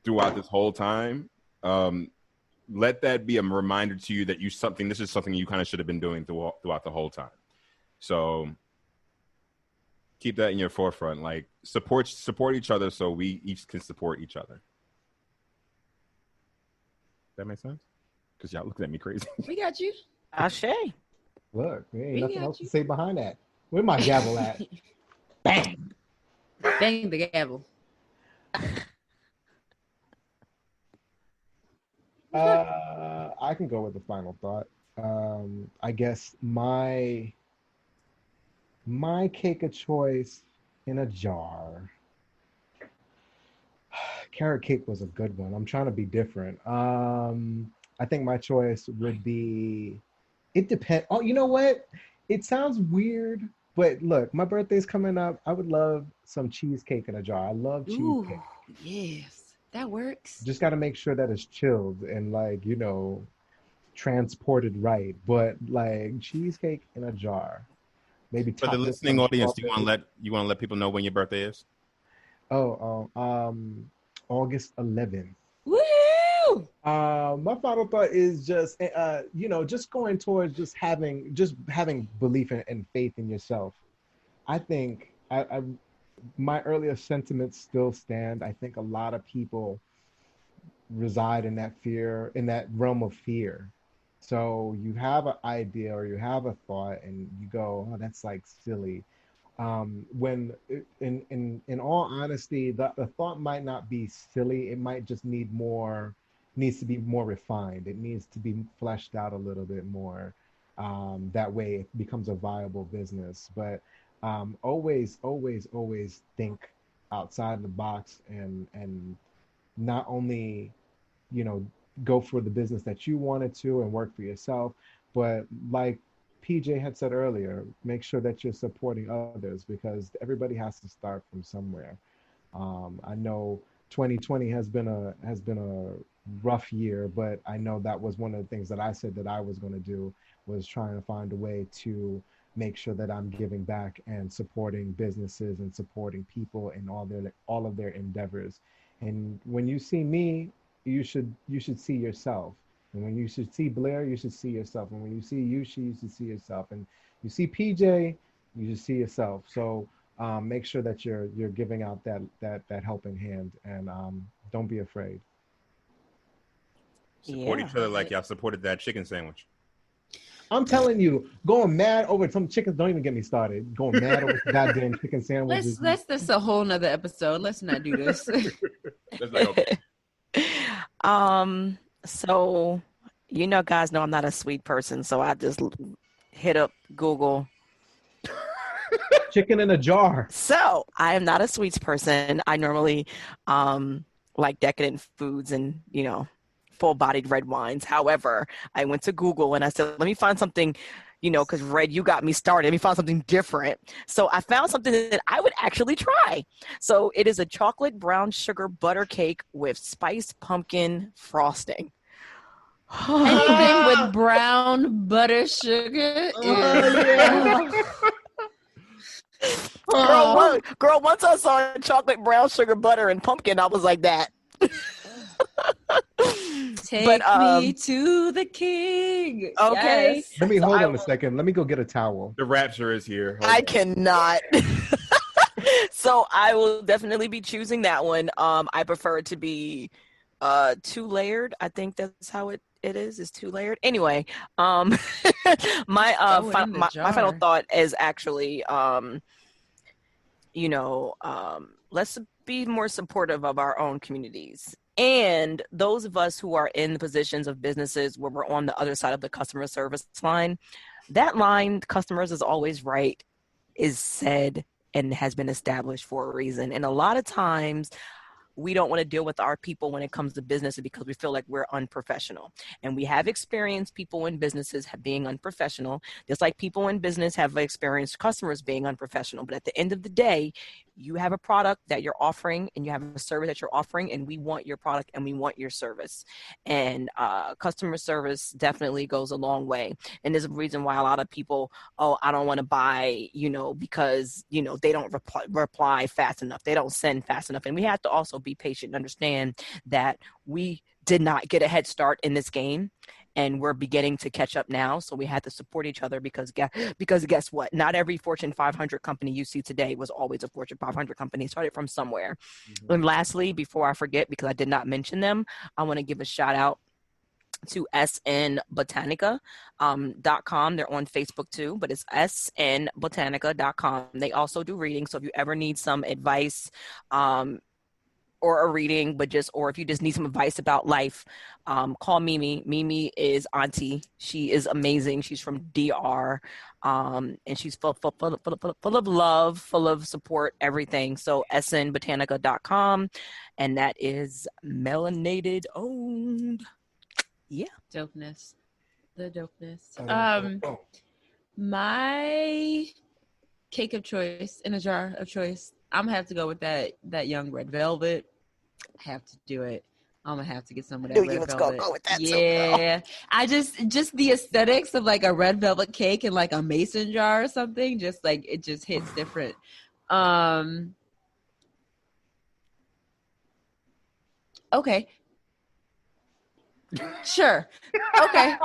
throughout this whole time, let that be a reminder to you that this is something you kind of should have been doing throughout the whole time. So keep that in your forefront. Like support each other so we each can support each other. That makes sense? Because y'all looking at me crazy.
We got you.
Ashe.
Look, there ain't
We
nothing
got
else
you.
to say behind that. Where my gavel at? Bang.
Bang the gavel.
I can go with the final thought. I guess my cake of choice in a jar. Carrot cake was a good one. I'm trying to be different. I think my choice would be, it depends. Oh, you know what? It sounds weird, but look, my birthday's coming up. I would love some cheesecake in a jar. I love cheesecake.
Yes, that works.
Just got to make sure that it's chilled and like, you know, transported right. But like cheesecake in a jar. Maybe
For the
top with
listening
some
audience, you
strawberry.
want to let people know when your birthday is?
August 11th.
Woo!
My final thought is just, just going towards just having belief and faith in yourself. I think my earlier sentiments still stand. I think a lot of people reside in that fear, in that realm of fear. So you have an idea or you have a thought and you go, oh, that's like silly. When in all honesty, the thought might not be silly. It might just needs to be more refined. It needs to be fleshed out a little bit more. That way it becomes a viable business. But always think outside the box and not only, go for the business that you wanted to and work for yourself, but like PJ had said earlier, make sure that you're supporting others because everybody has to start from somewhere. I know 2020 has been a rough year, but I know that was one of the things that I said that I was going to do, was trying to find a way to make sure that I'm giving back and supporting businesses and supporting people in all of their endeavors. And when you see me, you should see yourself. And when you should see Blair, you should see yourself. And when you see Yushi, you should see yourself. And you see PJ, you should see yourself. So make sure that you're giving out that helping hand, and don't be afraid.
Support each other like y'all supported that chicken sandwich.
I'm telling you, going mad over some chickens. Don't even get me started. Going mad over goddamn chicken sandwiches.
That's a whole nother episode. Let's not do this.
That's like, okay.
So, guys know I'm not a sweet person, so I just hit up Google.
Chicken in a jar.
So I am not a sweets person. I normally like decadent foods and, full-bodied red wines. However, I went to Google and I said, let me find something, because Red, you got me started. Let me find something different. So I found something that I would actually try. So it is a chocolate brown sugar butter cake with spiced pumpkin frosting.
Anything with brown butter sugar
Girl, once I saw chocolate brown sugar butter and pumpkin, I was like that.
Take me to the king.
Okay.
Yes.
Let me hold on a second. Let me go get a towel.
The rapture is here. Hold
I
on.
cannot. So I will definitely be choosing that one. I prefer it to be 2-layered. I think that's how it is. It's 2-layered. Anyway, my final thought is actually let's be more supportive of our own communities. And those of us who are in the positions of businesses where we're on the other side of the customer service line, that line, customers is always right, is said and has been established for a reason. And a lot of times we don't want to deal with our people when it comes to business because we feel like we're unprofessional. And we have experienced people in businesses being unprofessional, just like people in business have experienced customers being unprofessional. But at the end of the day, you have a product that you're offering and you have a service that you're offering, and we want your product and we want your service. And customer service definitely goes a long way. And there's a reason why a lot of people, oh, I don't want to buy, because, they don't reply fast enough. They don't send fast enough. And we have to also be patient and understand that we did not get a head start in this game. And we're beginning to catch up now. So we had to support each other because guess what? Not every Fortune 500 company you see today was always a Fortune 500 company. It started from somewhere. Mm-hmm. And lastly, before I forget, because I did not mention them, I want to give a shout out to snbotanica.com. They're on Facebook too, but it's snbotanica.com. They also do reading. So if you ever need some advice, or a reading, or if you just need some advice about life, call Mimi. Mimi is auntie. She is amazing. She's from DR, and she's full of love, full of support, everything. So snbotanica.com, and that is melanated owned. Yeah.
Dopeness. The dopeness. My cake of choice in a jar of choice, I'm gonna have to go with that young red velvet. I have to do it. I'm gonna have to get some of that red velvet. Go with that. Yeah, too, I just the aesthetics of like a red velvet cake in like a mason jar or something. Just like it just hits different. Okay. Sure. Okay.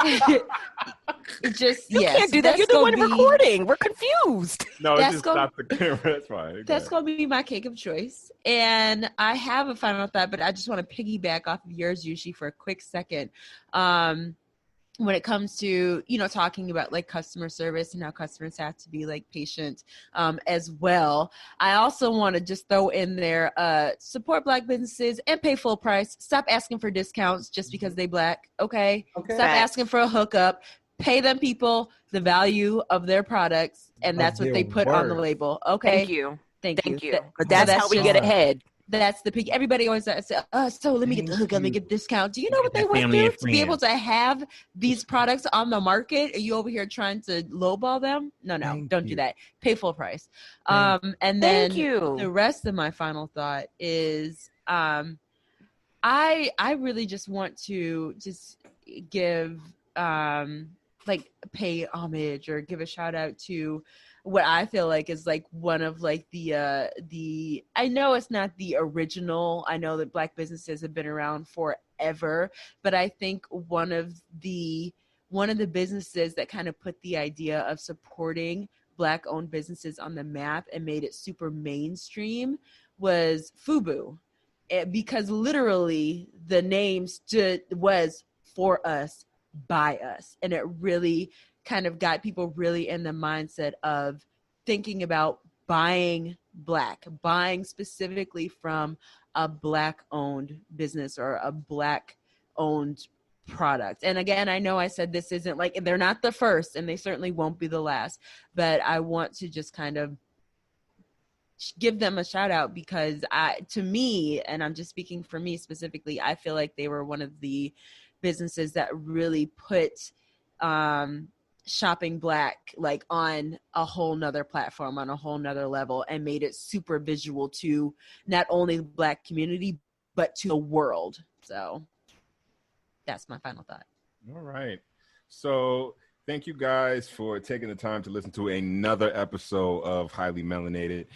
It just
you can't do that. You're the one recording. We're confused.
No, it's just stop the camera. That's fine.
That's going to be my cake of choice. And I have a final thought, but I just want to piggyback off of yours, Yushi, for a quick second. When it comes to, talking about like customer service and how customers have to be like patient as well. I also want to just throw in there, support Black businesses and pay full price. Stop asking for discounts just because they Black. Okay. Stop asking for a hookup. Pay them people the value of their products. And that's what they put on the label. Okay.
Thank you. But that's how we get ahead.
That's the peak. Everybody always says, so let me get the hookup, let me get the discount. Do you know what they went through to be able to have these products on the market? Are you over here trying to lowball them? No, don't do that. Pay full price. And then the rest of my final thought is I really just want to just give pay homage or give a shout out to what I feel like is like one of like the I know it's not the original. I know that Black businesses have been around forever, but I think one of the businesses that kind of put the idea of supporting Black owned businesses on the map and made it super mainstream was FUBU. Because literally the name was for us, by us. And it really kind of got people really in the mindset of thinking about buying Black, buying specifically from a Black owned business or a Black owned product. And again, I know I said this isn't like, they're not the first and they certainly won't be the last, but I want to just kind of give them a shout out because to me, and I'm just speaking for me specifically, I feel like they were one of the businesses that really put shopping Black like on a whole nother platform, on a whole nother level, and made it super visual to not only the Black community but to the world. So that's my final thought.
All right. So thank you guys for taking the time to listen to another episode of Highly Melanated.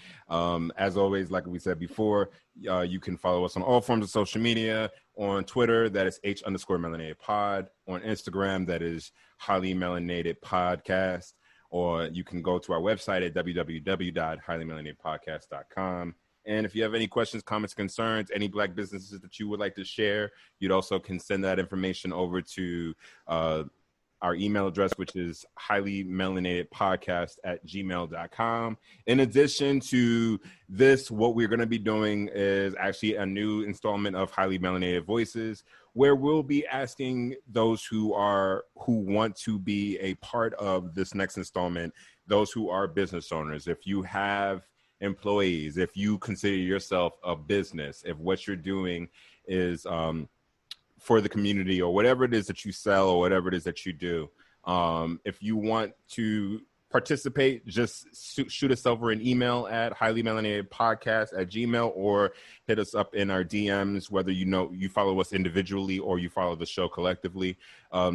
As always, like we said before, you can follow us on all forms of social media. On Twitter, that is H_melanated pod. On Instagram, that is Highly Melanated Podcast. Or you can go to our website at www.highlymelanatedpodcast.com. And if you have any questions, comments, concerns, any Black businesses that you would like to share, you'd also can send that information over to our email address, which is highlymelanatedpodcast@gmail.com. In addition to this, what we're going to be doing is actually a new installment of Highly Melanated Voices, where we'll be asking those who want to be a part of this next installment, those who are business owners. If you have employees, if you consider yourself a business, if what you're doing is for the community or whatever it is that you sell or whatever it is that you do, if you want to participate, just shoot us over an email at highlymelanatedpodcast@gmail.com or hit us up in our DMs, whether you follow us individually or you follow the show collectively.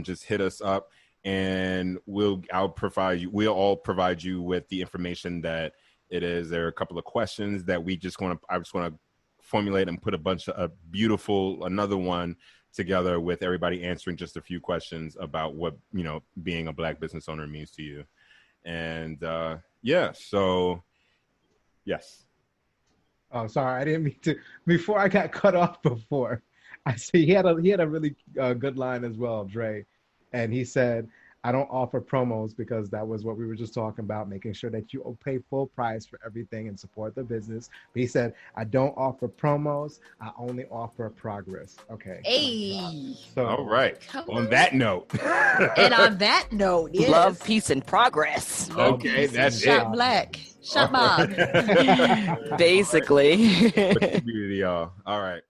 Just hit us up and we'll all provide you with the information that it is. There are a couple of questions that I just want to formulate and put a bunch of another one together with everybody answering just a few questions about what, being a Black business owner means to you. And so yes.
Oh, sorry, I didn't mean to. Before I got cut off before, I see he had a really good line as well, Dre, and he said, "I don't offer promos because that was what we were just talking about, making sure that you pay full price for everything and support the business." But he said, "I don't offer promos. I only offer progress." Okay.
Hey.
So,
all right. On that note.
And on that note, yes.
Love, peace, and progress.
Okay, that's
Shot
it.
Black. Shot Bob.
Basically.
Community, y'all. All right.